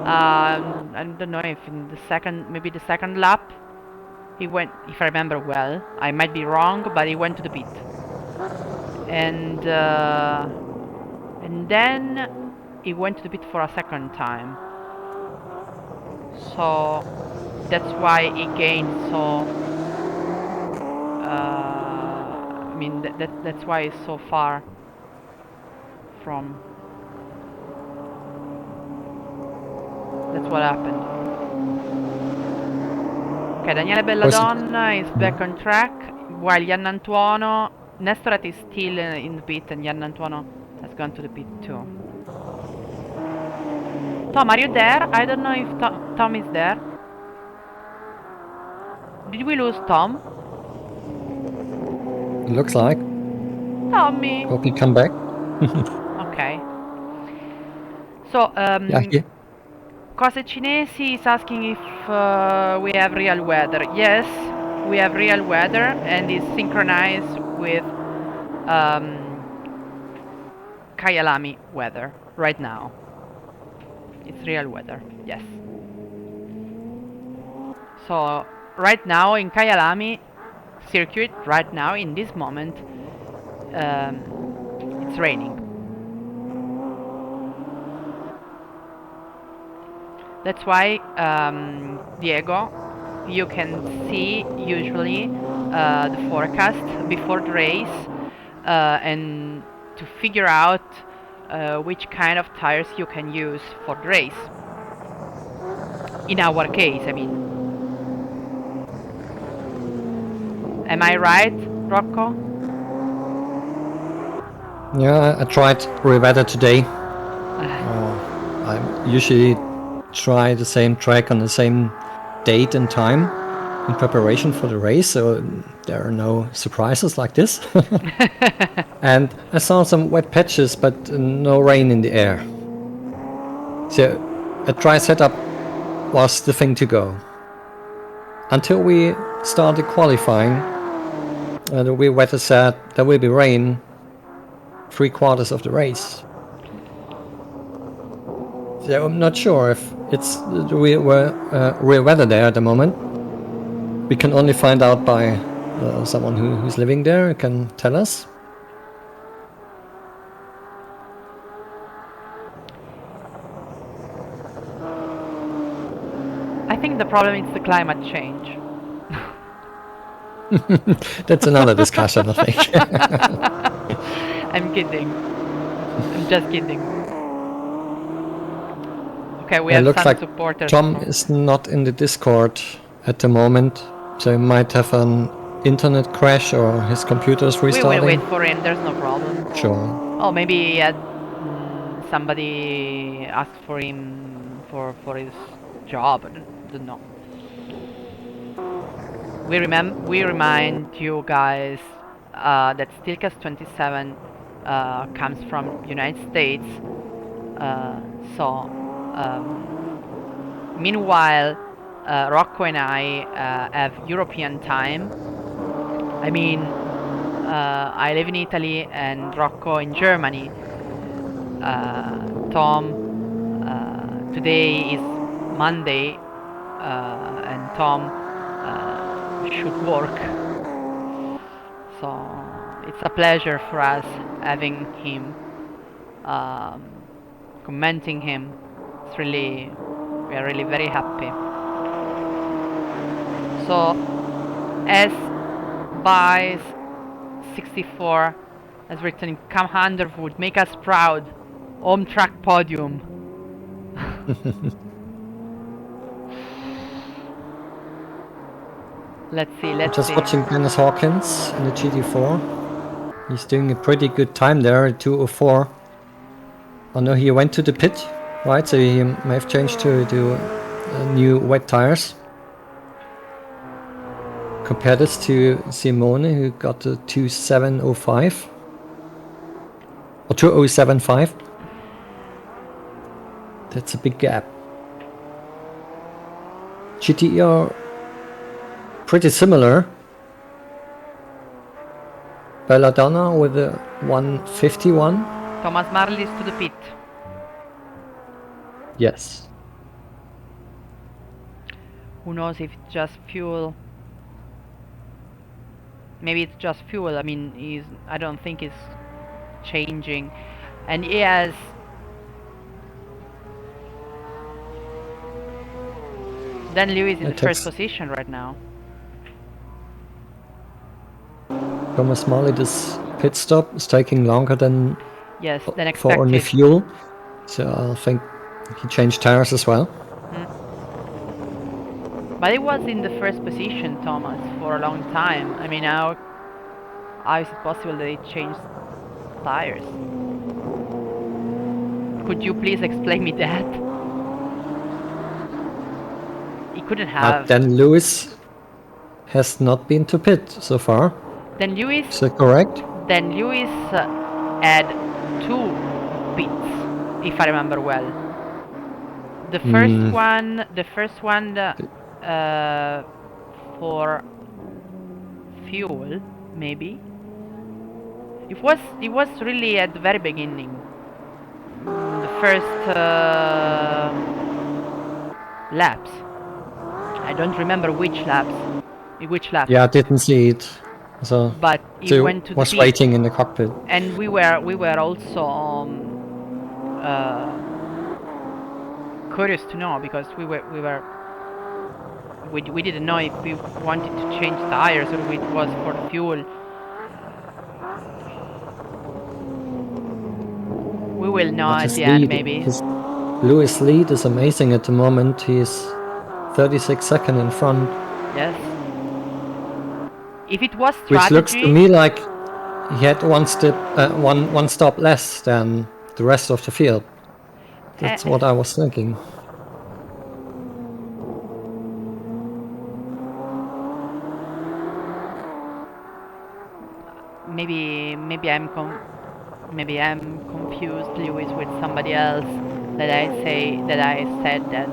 I don't know if in the second lap he went, if I remember well. I might be wrong, but he went to the pit, and then he went to the pit for a second time. So that's why he gained so. I mean that's why he's so far from. That's what happened. Okay, Daniele Belladonna is back on track, while Jan Antuono, Nestoret is still in the pit, and Jan Antuono has gone to the pit too. Tom, are you there? I don't know if Tom is there. Did we lose Tom? Looks like. Tommy! Hope he come back. Okay. So, Yeah. Cose Cinesi is asking if we have real weather. Yes, we have real weather, and it's synchronized with Kyalami weather right now. It's real weather, yes. So right now in Kyalami circuit, right now in this moment, it's raining. That's why, Diego, you can see usually the forecast before the race, and to figure out which kind of tires you can use for the race. In our case, I mean. Am I right, Rocco? Yeah, I tried real weather today. I usually try the same track on the same date and time in preparation for the race, so there are no surprises like this. And I saw some wet patches, but no rain in the air. So a dry setup was the thing to go. Until we started qualifying, the wheel weather said there will be rain 3/4 of the race. So I'm not sure if it's the real weather there at the moment. We can only find out by someone who's living there, can tell us. I think the problem is the climate change. That's another discussion, I think. I'm kidding. I'm just kidding. Okay, we It have looks some like supporters. Tom from- is not in the Discord at the moment, so he might have an internet crash or his computer is We will restarting. wait for him. There's no problem. Sure. Oh, maybe somebody asked for him for his job. I don't know. We remind you guys that Steelcast 27 comes from United States. So meanwhile, Rocco and I have European time. I mean, I live in Italy and Rocco in Germany. Tom, today is Monday, and Tom should work. So it's a pleasure for us having him, commenting him. It's really, we are really very happy. So as Bice 64 has written, "Come Underwood, make us proud. Home track podium." Let's see. Just watching Dennis Hawkins in the GT4. He's doing a pretty good time there at 2:04. Oh no, he went to the pit, right? So he may have changed to new wet tires. Compare this to Simone, who got a 2705 or 2075. That's a big gap. GTE are pretty similar. Belladonna with a 151. Thomas Marley is to the pit. Yes. Who knows if it's just fuel? Maybe it's just fuel. I mean, I don't think he's changing, and he has. Dan Lewis in the first position right now. Thomas Marley, this pit stop is taking longer than expected. for only fuel, so I think he changed tires as well. But he was in the first position, Thomas, for a long time. I mean, how is it possible that he changed tires? Could you please explain me that? He couldn't have. Dan Lewis has not been to pit so far. Dan Lewis. Is that correct? Dan Lewis had 2 pits, if I remember well. The first one for fuel, maybe. It was really at the very beginning. The first laps. I don't remember which laps. Yeah, I didn't see it. So, but he went to the was pit, waiting in the cockpit. and we were also curious to know, because we didn't know if we wanted to change tires or it was for fuel. We will know at the end, maybe. Lewis' lead is amazing at the moment. He's 36 seconds in front. Yes. If it was strategy, which looks to me like he had one stop less than the rest of the field. That's what I was thinking. Maybe I'm confused, Lewis, with somebody else. That I said that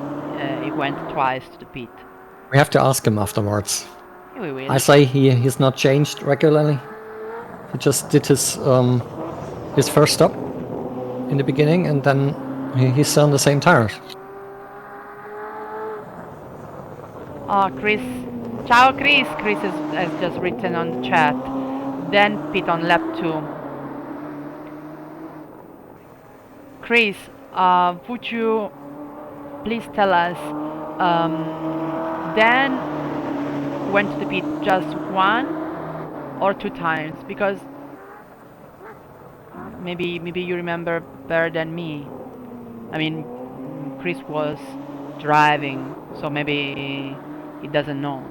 he went twice to the pit. We have to ask him afterwards. Yeah, we will. I say he's not changed regularly. He just did his first stop in the beginning, and then he's still on the same tires. Oh, Chris. Ciao, Chris. Chris has just written on the chat. Then pit on lap 2. Chris, would you please tell us Then went to the pit just 1 or 2 times, because maybe you remember better than me. I mean, Chris was driving, so maybe he doesn't know.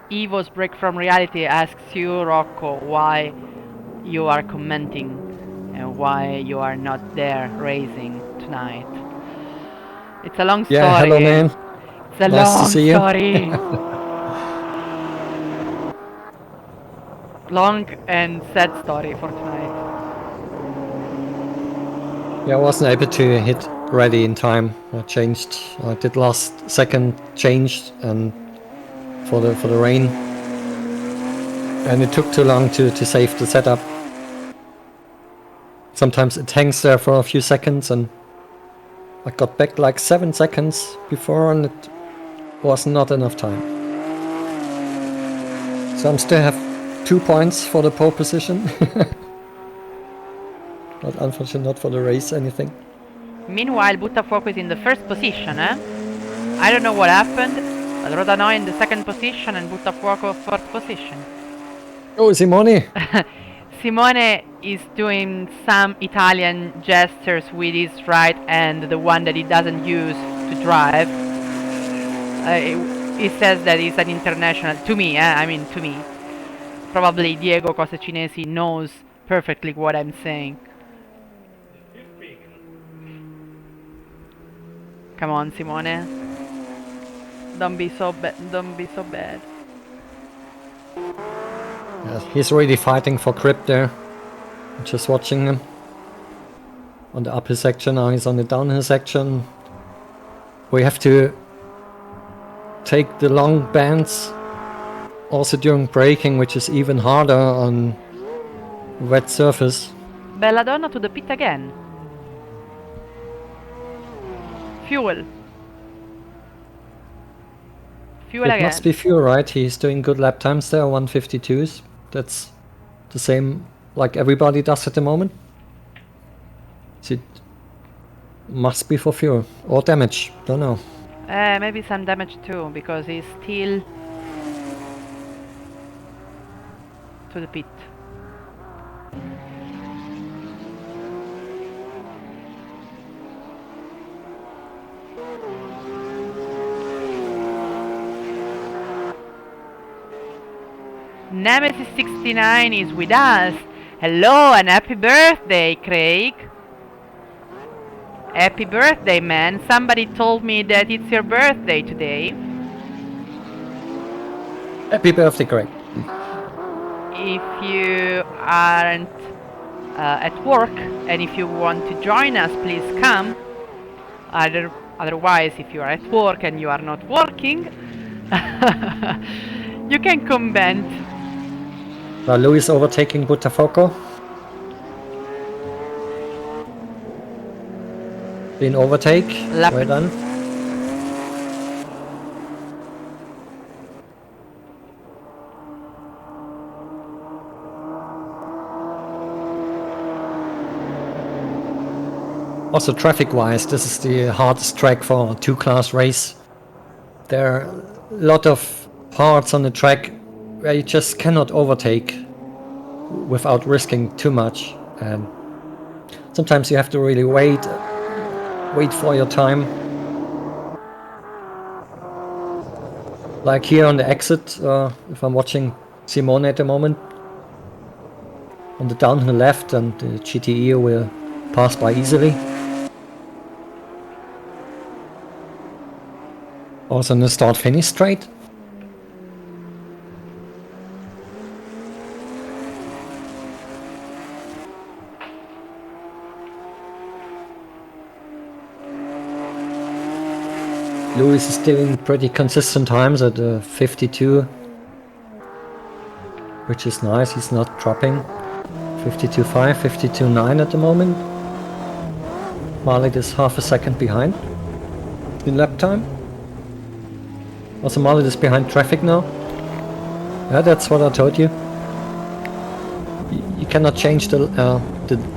Evo's break from reality asks you, Rocco, why you are commenting and why you are not there racing tonight. It's a long story. Yeah, hello man. It's a Nice to long see you. story. Long and sad story for tonight. Yeah, I wasn't able to hit ready in time. I did last second changed and for the rain. And it took too long to save the setup. Sometimes it hangs there for a few seconds, and I got back like 7 seconds before, and it was not enough time. So I still have 2 points for the pole position. But unfortunately not for the race, anything. Meanwhile, Buttafuoco is in the first position, eh? I don't know what happened, but Rodano in the second position and Buttafuoco fourth position. Oh, Simone! Simone is doing some Italian gestures with his right hand, the one that he doesn't use to drive. He says that he's an international, to me, I mean to me. Probably Diego Cosecinesi knows perfectly what I'm saying. Come on, Simone. Don't be so bad. Yeah, he's really fighting for grip there. I'm just watching him. On the uphill section, now he's on the downhill section. We have to take the long bends also during braking, which is even harder on wet surface. Belladonna to the pit again. Fuel It again. must be fuel, right? He's doing good lap times there, 152s. That's the same like everybody does at the moment. So it must be for fuel or damage, don't know. Maybe some damage too, because he's still to the pit. Nemesis 69 is with us. Hello and happy birthday, Craig. Happy birthday, man. Somebody told me that it's your birthday today. Happy birthday, Greg. If you aren't at work and if you want to join us, please come. Otherwise, if you are at work and you are not working, you can comment. Now Luis overtaking Buttafuoco. In overtake. Well done. Also traffic-wise, this is the hardest track for a two-class race. There are a lot of parts on the track where you just cannot overtake without risking too much. And sometimes you have to really wait for your time. Like here on the exit, if I'm watching Simone at the moment, on the downhill left, and the GTE will pass by easily. Also in the start-finish straight. Lewis is doing pretty consistent times at 52, which is nice. He's not dropping. 52.5, 52.9 at the moment. Malik is half a second behind in lap time. Also Malik is behind traffic now. Yeah, that's what I told you. cannot change the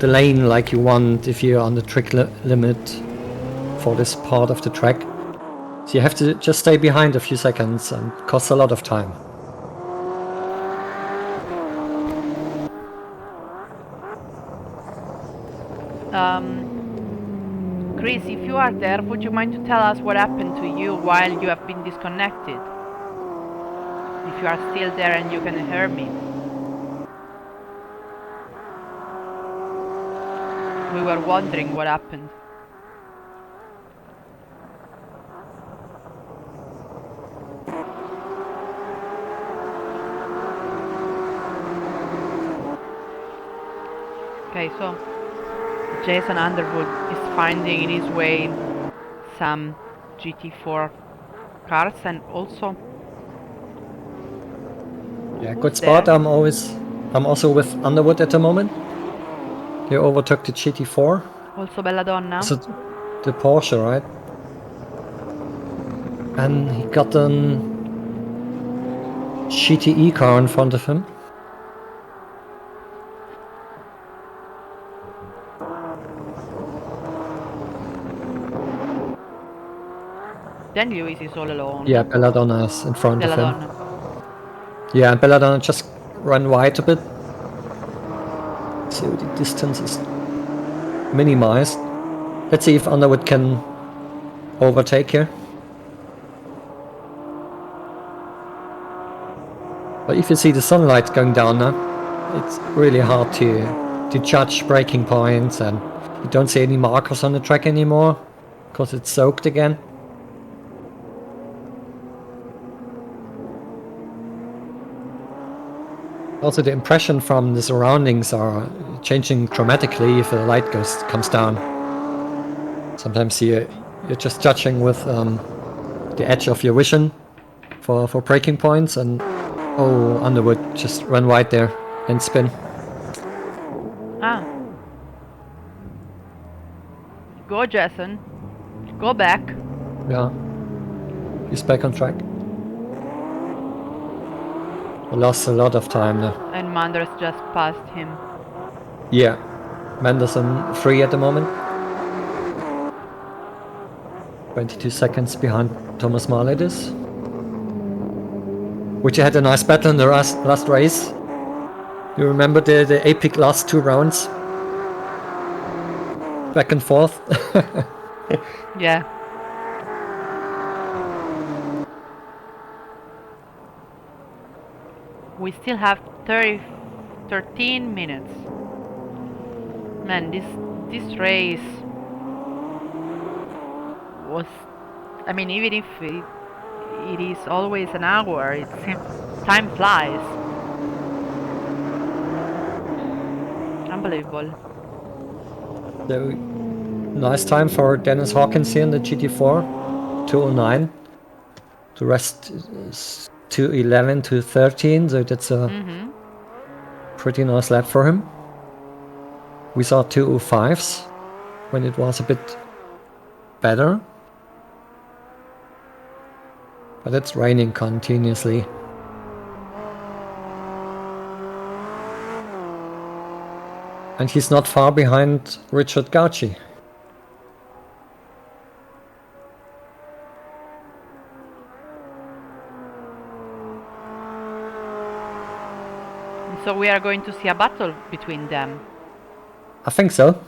lane like you want if you're on the track limit for this part of the track. So you have to just stay behind a few seconds and costs a lot of time. Chris, if you are there, would you mind to tell us what happened to you while you have been disconnected? If you are still there and you can hear me. We were wondering what happened. Okay, so Jason Underwood is finding in his way some GT4 cars and also Yeah, Who's good spot. there? I'm also with Underwood at the moment. He overtook the GT4. also Belladonna. So the Porsche, right? And he got an GTE car in front of him. Then Lewis is all alone. Yeah, Belladonna is in front of Belladonna. him. Yeah, and Belladonna just ran wide a bit. So the distance is minimized. Let's see if Underwood can overtake here. But if you see the sunlight going down now, it's really hard to judge braking points, and you don't see any markers on the track anymore because it's soaked again. Also, the impression from the surroundings are changing dramatically if the light comes down. Sometimes you're just judging with the edge of your vision for braking points, and oh, Underwood just ran wide there and spin. Ah. Go, Jason. Go back. Yeah, he's back on track. We lost a lot of time there. And Manders just passed him. Yeah, Manderson 3 at the moment. 22 seconds behind Thomas Marledis. Which had a nice battle in the last race. You remember the epic last 2 rounds? Back and forth. Yeah. We still have 13 minutes. Man, this race was, I mean, even if it is always an hour, time flies. Unbelievable. So, nice time for Dennis Hawkins here in the GT4. 209. The rest is 211, 213, so that's a pretty nice lap for him. We saw 205s when it was a bit better. But it's raining continuously. And he's not far behind Richard Gauci. So we are going to see a battle between them I think so.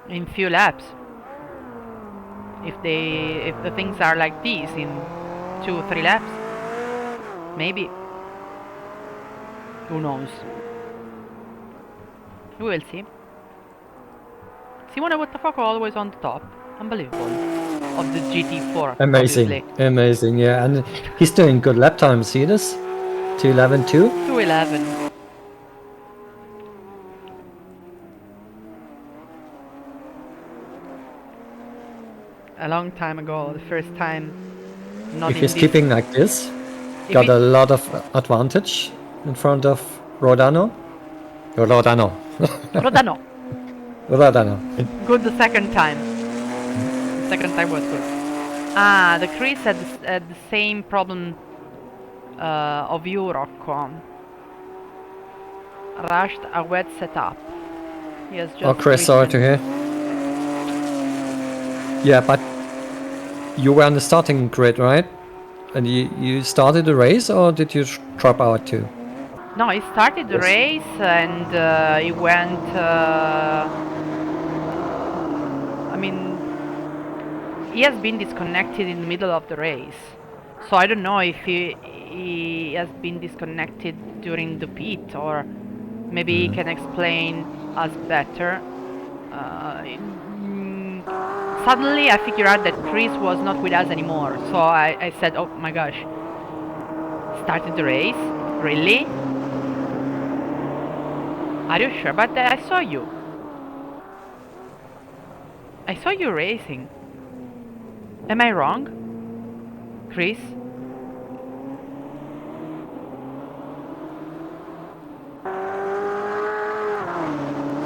in few laps. If the things are like these in 2 or 3 laps, maybe. Who knows? We will see. Simone, what the fuck, always on the top. Unbelievable. Of the GT4. Amazing, obviously. amazing, yeah. And he's doing good lap time, see this? 211.2. 211. A long time ago, the first time. Not If in he's this. keeping like this, If got it- a lot of advantage in front of Rodano. Rodano. Rodano. Rodano. Good the second time. The second time was good. Ah, the Chris had the same problem of you, Rocco. rushed a wet setup. He has just Oh, Chris, sorry to written. hear. Yeah, but you were on the starting grid, right? And you started the race, or did you drop out too? No, he started the Yes. race and he went. I mean, he has been disconnected in the middle of the race, so I don't know if he has been disconnected during the pit, or maybe he can explain us better. Suddenly, I figured out that Chris was not with us anymore, so I said, "Oh my gosh, started the race? Really? Are you sure about that? I saw you. I saw you racing. Am I wrong, Chris?"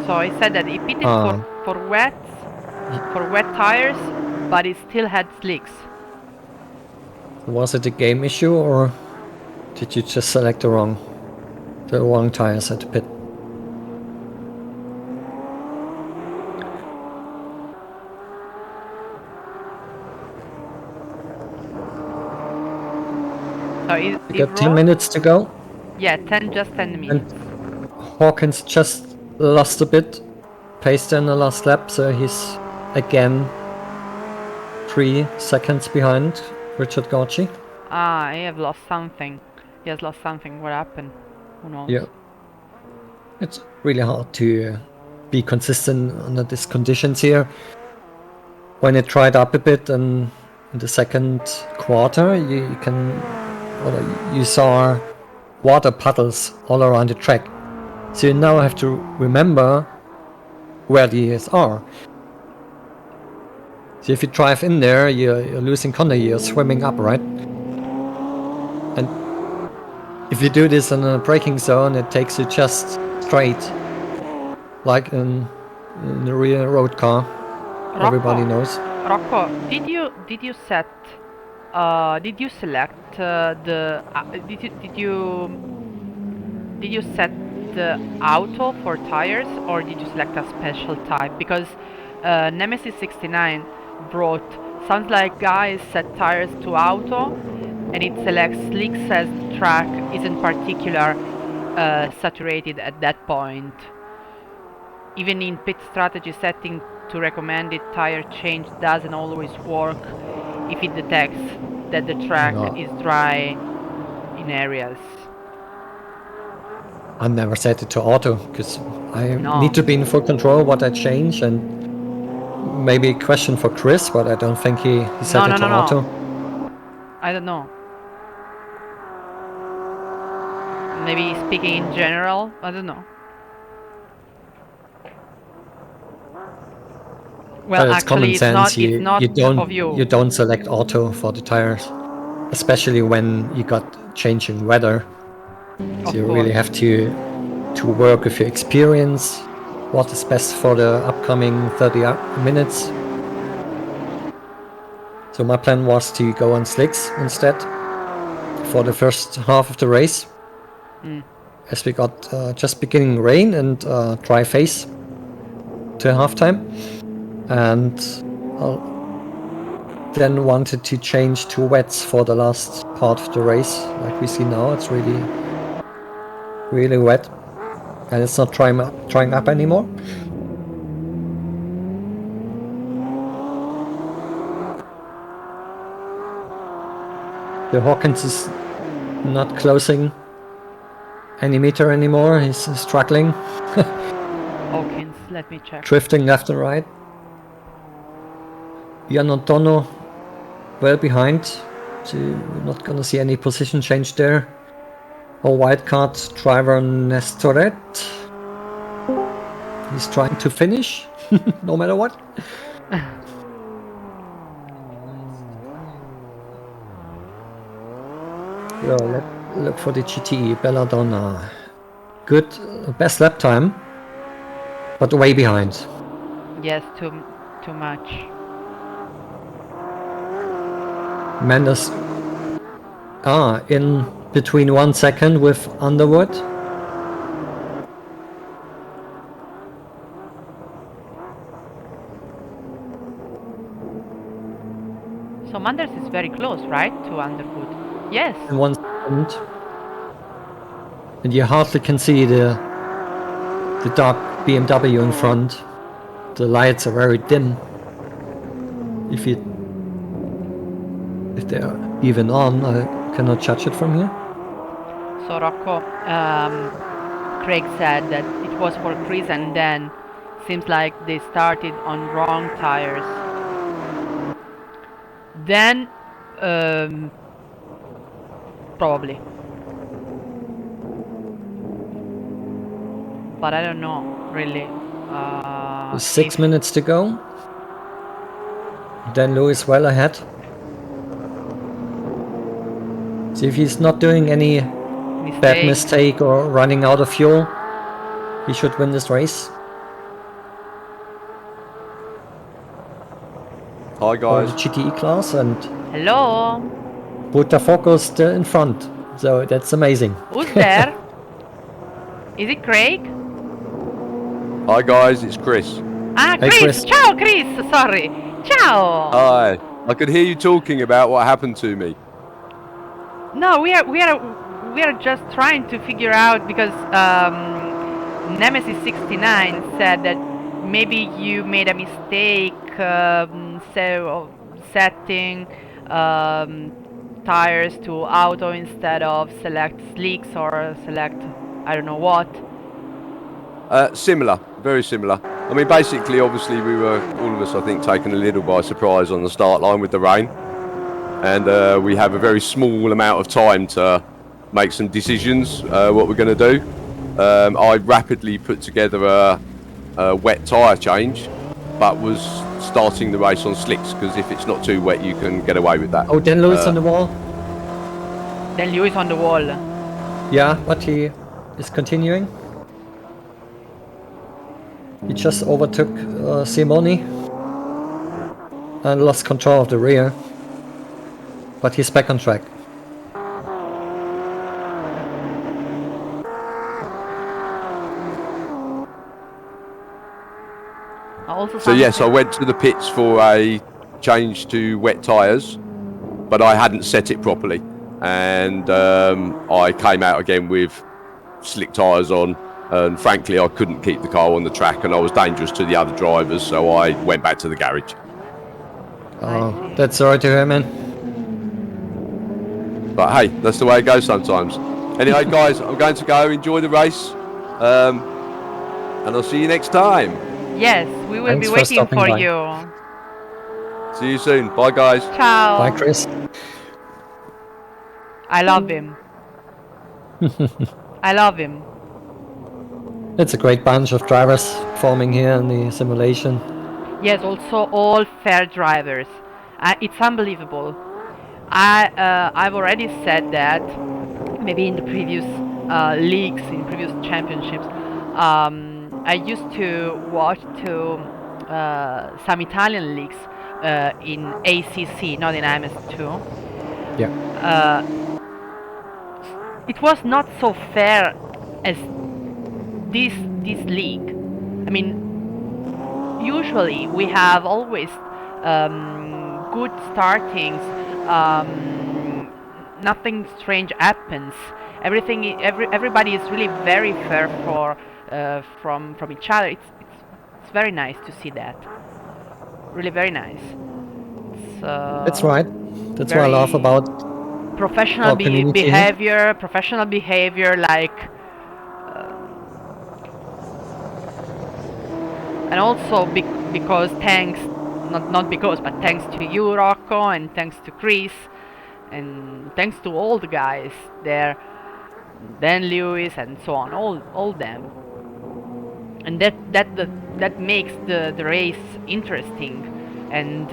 So he said that he pitted for wet tires, but he still had slicks. Was it a game issue, or did you just select the wrong tires at the pit? So You he got 10 wrote, minutes to go, yeah, just 10 minutes. Hawkins just lost a bit, paced in the last lap, so he's again 3 seconds behind Richard Garchi. Ah, he has lost something. He has lost something. What happened? Who knows? Yeah. It's really hard to be consistent under these conditions here. When it dried up a bit in the second quarter, you saw water puddles all around the track. So you now have to remember where these are. So if you drive in there, you're losing contact, you're swimming up, right? And if you do this in a braking zone, it takes you just straight, like in the rear road car. Everybody knows. Rocco, did you set? Did you select the? Did you set the auto for tires, or did you select a special type? Because Nemesis 69 brought, sounds like guys set tires to auto, and it selects slicks as the track isn't particular saturated at that point. Even in pit strategy setting to recommended tire change doesn't always work if it detects that the track is dry in areas. I never set it to auto because I No. need to be in full control what I change, and maybe a question for Chris, but I don't think he set it to auto. I don't know. Maybe speaking in general, I don't know. Well, But it's actually, common sense. it's not of you don't select auto for the tires, especially when you got changing weather. So you really have to work with your experience, what is best for the upcoming 30 minutes. So my plan was to go on slicks instead for the first half of the race, as we got just beginning rain and dry face to halftime, and then wanted to change to wets for the last part of the race. Like we see now, it's really wet, and it's not drying up anymore. The Hawkins is not closing any meter anymore. He's struggling. Hawkins, let me check. Drifting left and right. Gianantonio well behind, so you're not gonna see any position change there. Our wildcard driver Nestoret. He's trying to finish, no matter what. So let's look for the GTE Belladonna. Good, best lap time, but way behind. Yes, too much. Mendes in between 1 second with Underwood. So Manders is very close, right, to Underwood? Yes. In 1 second. And you hardly can see the dark BMW in front. The lights are very dim. If they're even on, I cannot judge it from here. So Rocco, Craig said that it was for Chris, and then seems like they started on wrong tires. Then, probably. But I don't know, really. 6 minutes to go. Then Lewis well ahead. See if he's not doing any bad mistake or running out of fuel. He should win this race. Hi guys. For the GTE class, and hello. Botafogo still in front, so that's amazing. Who's there? Is it Craig? Hi guys, it's Chris. Ah, Hey, Chris. Chris. Ciao, Chris. Sorry. Ciao. Hi. I could hear you talking about what happened to me. No, we are just trying to figure out, because Nemesis 69 said that maybe you made a mistake, so setting tires to auto instead of select slicks or select I don't know what. Similar, very similar. I mean, basically, obviously, we were, all of us, I think, taken a little by surprise on the start line with the rain. And we have a very small amount of time to make some decisions, what we're going to do. I rapidly put together a wet tyre change, but was starting the race on slicks, because if it's not too wet, you can get away with that. Oh, then Lewis on the wall. Then Lewis on the wall. Yeah, but he is continuing. He just overtook Simoni and lost control of the rear. But he's back on track. So yes, I went to the pits for a change to wet tyres, but I hadn't set it properly. And I came out again with slick tyres on, and frankly I couldn't keep the car on the track, and I was dangerous to the other drivers, so I went back to the garage. Oh, that's sorry to hear, man. But hey, that's the way it goes sometimes. Anyway guys, I'm going to go enjoy the race, and I'll see you next time. Yes, we will Thanks be for waiting stopping for by. you. See you soon. Bye guys. Ciao. Bye, Chris. I love him. I love him. It's a great bunch of drivers forming here in the simulation. Yes, also all fair drivers. It's unbelievable. I've already said that maybe in the previous leagues, in previous championships. I used to watch some Italian leagues in ACC, not in MS2. Yeah. It was not so fair as this league. I mean, usually we have always good startings. Nothing strange happens. Everybody is really very fair from each other. It's very nice to see that. Really very nice. That's right. That's what I love about professional behavior. Professional behavior, like. And also because thanks, not because, but thanks to you, Rocco, and thanks to Chris, and thanks to all the guys there, Ben Lewis, and so on, all them, and that makes the race interesting and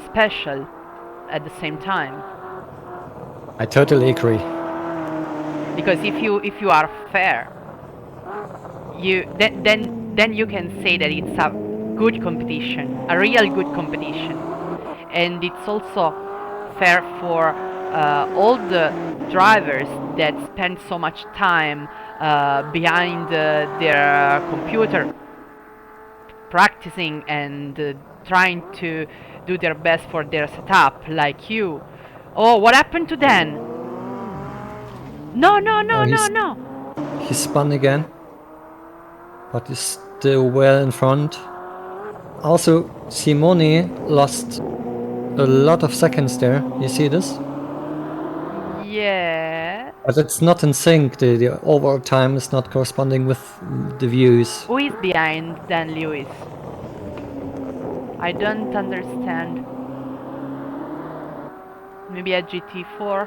special at the same time. I totally agree. Because if you are fair, then you can say that it's a good competition, a real good competition, and it's also fair for all the drivers that spend so much time behind their computer practicing and trying to do their best for their setup, like you. Oh, what happened to Dan? No, no, no, Oh, no, no. he spun again, but he's still well in front. Also, Simone lost a lot of seconds there. You see this? Yeah. But it's not in sync. The overall time is not corresponding with the views. Who is behind Dan Lewis? I don't understand. Maybe a GT4?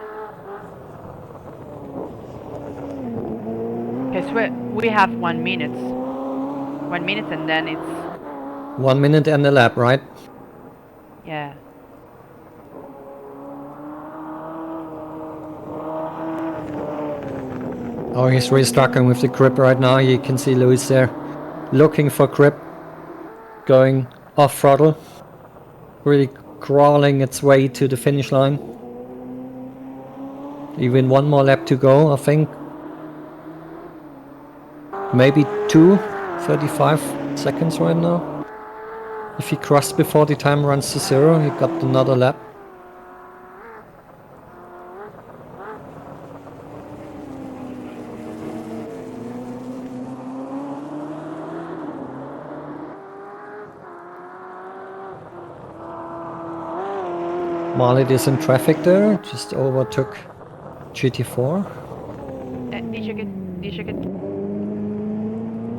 Okay, so we have 1 minute. 1 minute and then it's... 1 minute and a lap, right? Yeah. Oh, he's really struggling with the grip right now. You can see Lewis there looking for grip, going off throttle, really crawling its way to the finish line. Even 1 more lap to go, I think. Maybe 35 seconds right now. If he crossed before the time runs to 0, he got another lap. Marley is in traffic there, just overtook GT4. Dice che...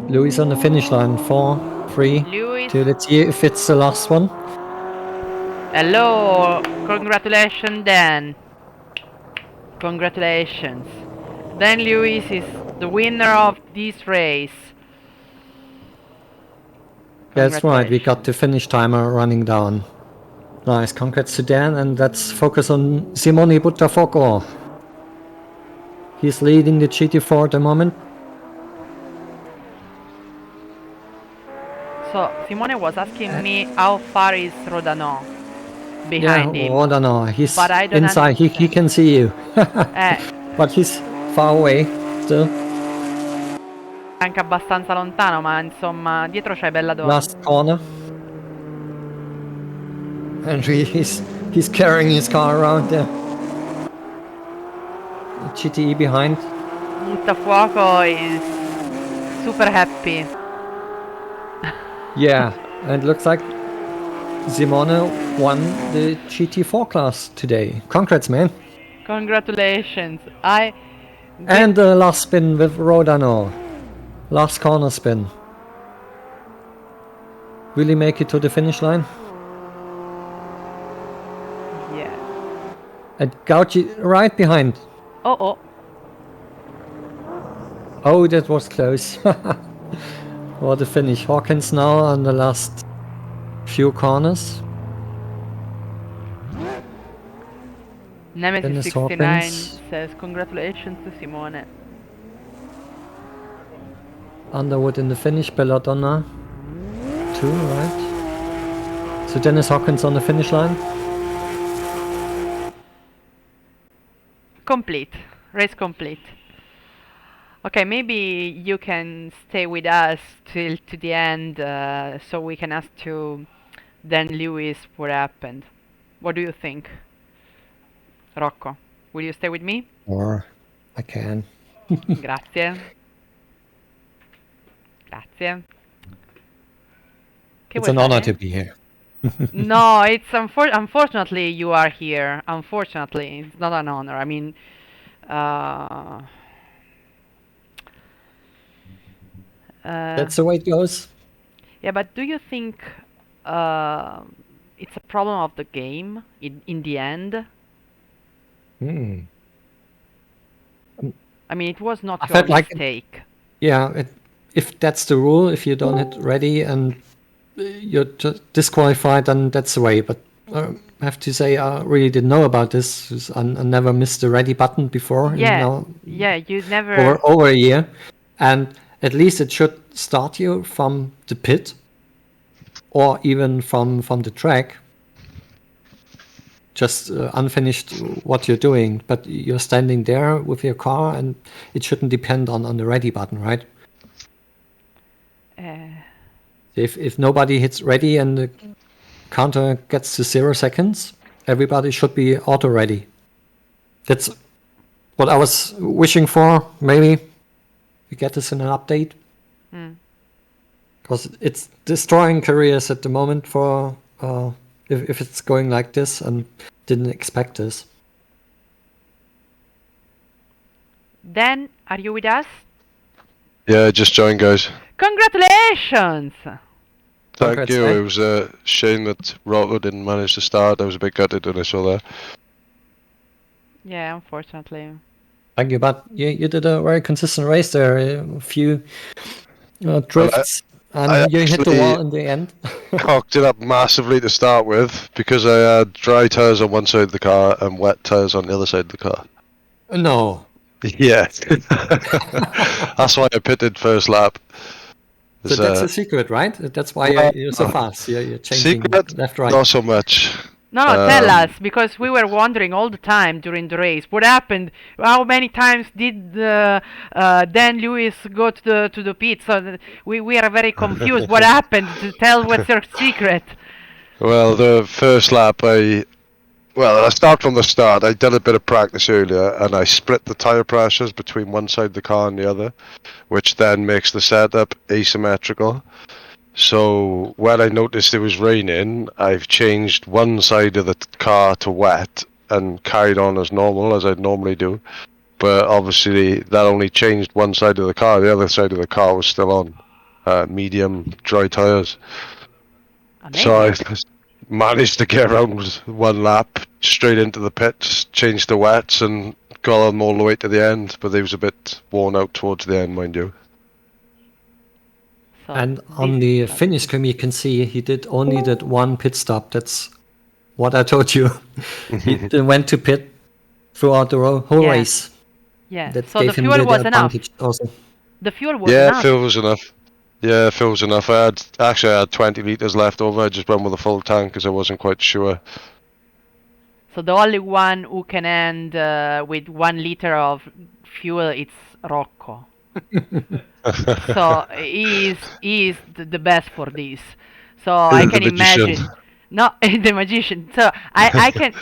Louis on the finish line, 4, 3, Lewis. 2, let's see if it's the last one. Hello, congratulations Dan. Congratulations. Dan Lewis is the winner of this race. That's right, we got the finish timer running down. Nice, congrats to Dan, and let's focus on Simone Buttafuoco. He's leading the GT4 at the moment. So Simone was asking me how far is Rodano behind him. Rodano, he's But I don't inside, he can see you. But he's far away still. Anche abbastanza lontano, ma insomma dietro c'è bella donna. Last corner. And he's carrying his car around there. GTE behind. Buttafuoco is super happy. Yeah, and looks like Simone won the GT4 class today. Congrats, man. Congratulations. And the last spin with Rodano. Last corner spin. Will he make it to the finish line? Yeah. And Gauci right behind. Oh. Oh, that was close. What a finish. Hawkins now on the last few corners. Nemesis Dennis 69 Hawkins. says congratulations to Simone. Underwood in the finish, Belladonna 2, right? So Dennis Hawkins on the finish line. Complete. Race complete. Okay, maybe you can stay with us till to the end, so we can ask to Dan Lewis what happened. What do you think, Rocco? Will you stay with me? Or I can. Grazie. Grazie. Che It's vuoi an honor fare? to be here. No, it's unfortunately you are here. Unfortunately, it's not an honor. I mean, That's the way it goes. yeah, but do you think it's a problem of the game in the end? Hmm. I mean, it was not I your felt like mistake. Yeah, if that's the rule, if you don't hit ready and you're disqualified, then that's the way. But I have to say, I really didn't know about this. 'Cause I never missed the ready button before. Yeah, you never. Over a year, and at least it should start you from the pit, or even from the track. Just unfinished what you're doing, but you're standing there with your car, and it shouldn't depend on the ready button, right? If nobody hits ready and the counter gets to 0 seconds, everybody should be auto ready. That's what I was wishing for. Maybe we get this in an update. Because it's destroying careers at the moment for if it's going like this, and didn't expect this. Dan, are you with us? Yeah, just joined, guys. Congratulations! Thank Congrats, you. mate. It was a shame that Rocco didn't manage to start. I was a bit gutted when I saw that. Yeah, unfortunately. Thank you, but you did a very consistent race there. A few drifts, and I you hit the actually- wall in the end. Cocked it up massively to start with because I had dry tyres on one side of the car and wet tyres on the other side of the car. No. Yeah. That's why I pitted first lap. So that's the secret, right? That's why you're so fast. You're changing Secret? left, right. Not so much. No, tell us, because we were wondering all the time during the race. What happened? How many times did Dan Lewis go to the pit? So we are very confused. What happened? Tell what's your secret. Well, the first lap, I start from the start. I did a bit of practice earlier, and I split the tyre pressures between one side of the car and the other, which then makes the setup asymmetrical. So when I noticed it was raining, I've changed one side of the car to wet and carried on as normal, as I'd normally do. But obviously that only changed one side of the car. The other side of the car was still on medium dry tyres. So I managed to get around one lap straight into the pits, changed the wets, and got them all the way to the end. But they was a bit worn out towards the end, mind you. So And on the finish screen, you can see he did only that one pit stop. That's what I told you. He went to pit throughout the whole Yeah. race. yeah. That So the gave him fuel was enough. advantage also. The fuel was Yeah, enough. fuel was enough. Yeah, fuel was enough. I had 20 litres left over. I just went with a full tank because I wasn't quite sure. So the only one who can end with 1 liter of fuel is Rocco. So he is the best for this. So I The can magician. imagine. No, the magician. So I can.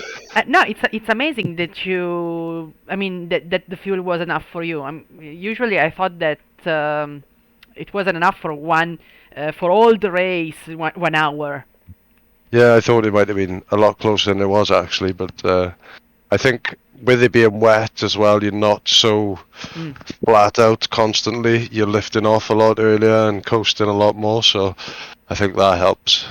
No, it's amazing that you. I mean that the fuel was enough for you. Usually I thought that it wasn't enough for for all the race 1 hour. Yeah, I thought it might have been a lot closer than it was actually, but I think with it being wet as well, you're not so flat out constantly. You're lifting off a lot earlier and coasting a lot more, so I think that helps.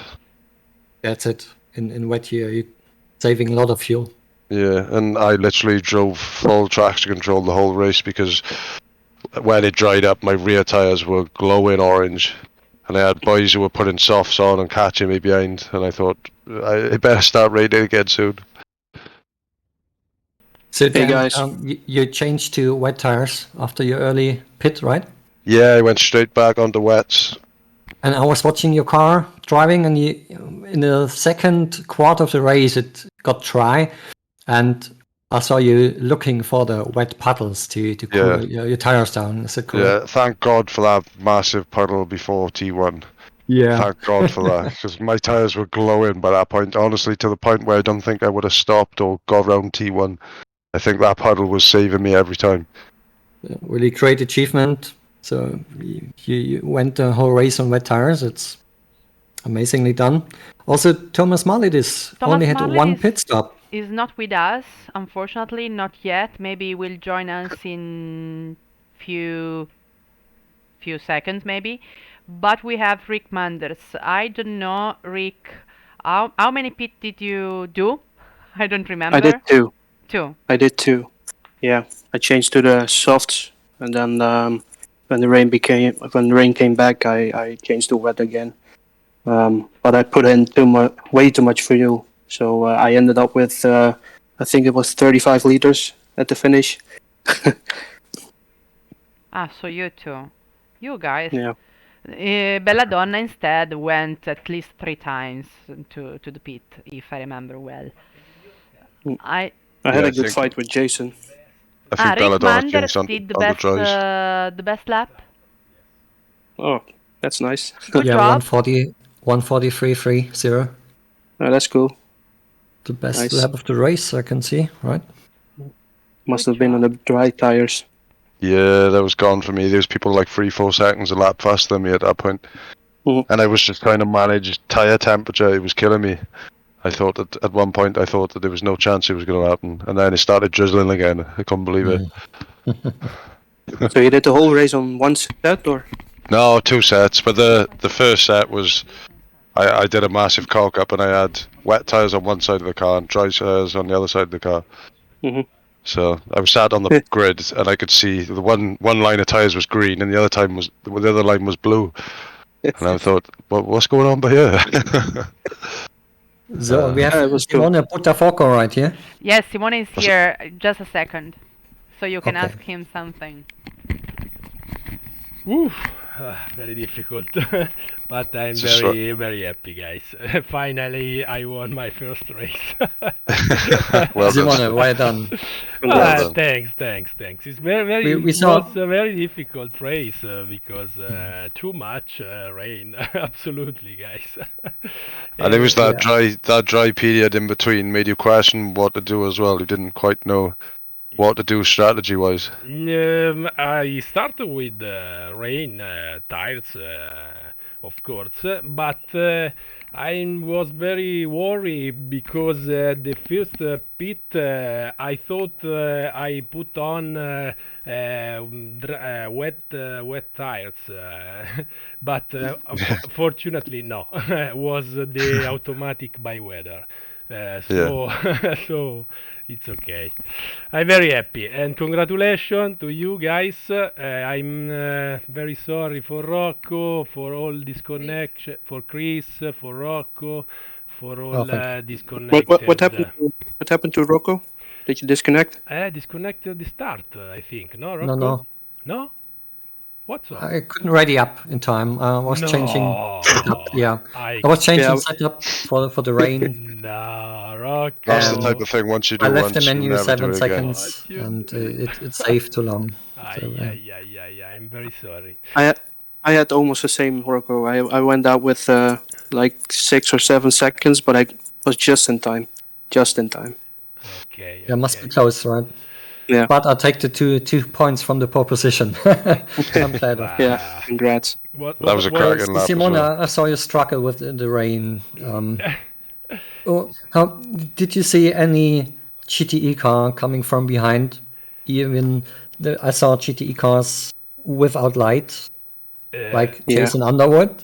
That's it. In wet year, you're saving a lot of fuel. Yeah, and I literally drove full traction control the whole race because when it dried up, my rear tyres were glowing orange. And I had boys who were putting softs on and catching me behind, and I thought, I better start racing again soon. So Hey, then, guys. you changed to wet tires after your early pit, right? Yeah, I went straight back onto wets. And I was watching your car driving, and in the second quarter of the race, it got dry, and I saw you looking for the wet puddles to cool your tires down. Is it correct? Yeah, thank God for that massive puddle before T1. Yeah. Thank God for that, because my tyres were glowing by that point, honestly, to the point where I don't think I would have stopped or got around T1. I think that puddle was saving me every time. Really great achievement. So you went the whole race on wet tires. It's amazingly done. Also, Thomas Marlidis only had one pit stop. Is not with us, unfortunately, not yet. Maybe he will join us in few seconds, maybe. But we have Rick Manders. I don't know, Rick, how many pit did you do? I don't remember. I did 2. 2. I did 2. Yeah, I changed to the softs, and then when the rain came back, I changed to wet again. But I put in way too much fuel, so I ended up with I think it was 35 liters at the finish. So you two. You guys. Yeah. Belladonna instead went at least 3 times to the pit, if I remember well. I had Yeah, a good fight with Jason. I think Rick Belladonna Manders changed on did the dries. the best lap. Oh, That's nice. Good yeah, job. 143.30. That's cool. The best Nice. lap of the race, I can see, right? Must Good have been on job. the dry tires. Yeah, that was gone for me. There was people like 3-4 seconds a lap faster than me at that point. Mhm. And I was just trying to manage tyre temperature. It was killing me. I thought that at one point there was no chance it was going to happen, and then it started drizzling again. I couldn't believe it. So you did the whole race on one set, or? No, 2 sets, but the first set was I did a massive cock up, and I had wet tyres on one side of the car and dry tyres on the other side of the car. Mhm. So I was sat on the grid, and I could see the one line of tyres was green, and the other line was blue. And I thought, what's going on by here? So we have it was cool. Simone Buttafuoco right here. Yes, Simone is here. Just a second. So you can Okay. ask him something. Oof, very difficult. But I'm Just very, very happy, guys. Finally, I won my first race. Well Simone, done. well done. Well done. Thanks. It's very, We it saw- was a very difficult race because too much rain. Absolutely, guys. And it was that Yeah. dry period in between made you question what to do as well. You didn't quite know what to do strategy wise. I started with rain tires, of course, but I was very worried because the first pit I thought I put on wet tires, but fortunately no, was the automatic by weather. So so it's okay. I'm very happy and congratulations to you guys. I'm very sorry for Rocco, for all disconnection, for Chris, for Rocco, for all thank disconnected. What happened to Rocco? Did you disconnect? Disconnected the start, I think. No, No, Rocco? no. No? What's up? I couldn't ready up in time. I was changing setup. Yeah, I was changing Yeah. setup for the rain. No, Rocco. That's the type of thing. Once you do I left the once, you menu never 7 do it again. seconds, and it saved too long. So, I'm very sorry. I had almost the same, Rocco. I went out with like 6 or 7 seconds, but I was just in time. Just in time. Okay. yeah, must be close, right? Yeah. But I'll take the two points from the pole position. I'm glad of. Yeah. Congrats. What That was a cracking lap as Simona, well. I saw you struggle with the rain. How did you see any GTE car coming from behind? Even I saw GTE cars without lights, like Yeah. Jason Underwood.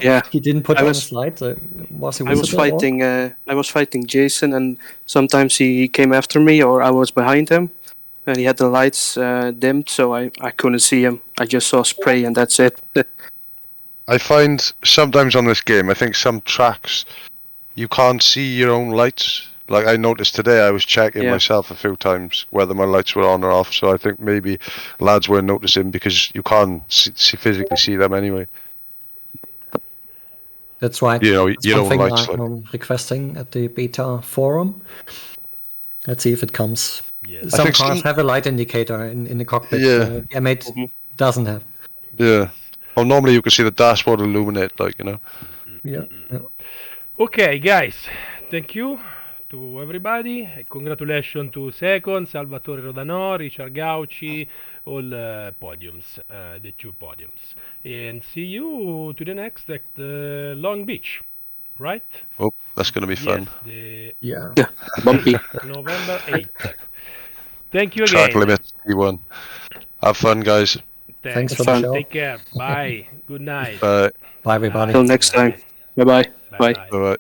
Yeah. He didn't put I on was- his lights. Was he I was visible or- fighting. I was fighting Jason, and sometimes he came after me, or I was behind him, and he had the lights dimmed, so I couldn't see him. I just saw spray, and that's it. I find sometimes on this game, I think some tracks you can't see your own lights. Like I noticed today, I was checking Yeah. myself a few times whether my lights were on or off. So I think maybe lads weren't noticing because you can't physically see them anyway. That's right. You know, That's your one own thing lights. I'm requesting at the beta forum. Let's see if it comes. Yes. Some think cars some- have a light indicator in the cockpit. Yeah. M8 doesn't have. Yeah. Well, normally you can see the dashboard illuminate, like, you know. Yeah. Okay, guys, thank you to everybody. Congratulations to Second, Salvatore Rodano, Richard Gauci, all podiums, the 2 podiums. And see you to the next at Long Beach, right? Oh, that's going to be fun. Yes, Yeah. Bumpy. the November 8th. Thank you Track again. limit T1. Have fun, guys. Thanks for the show. Take care. Bye. Good night. Bye. Bye, everybody. Till next time. Bye-bye. Bye. Bye. Bye.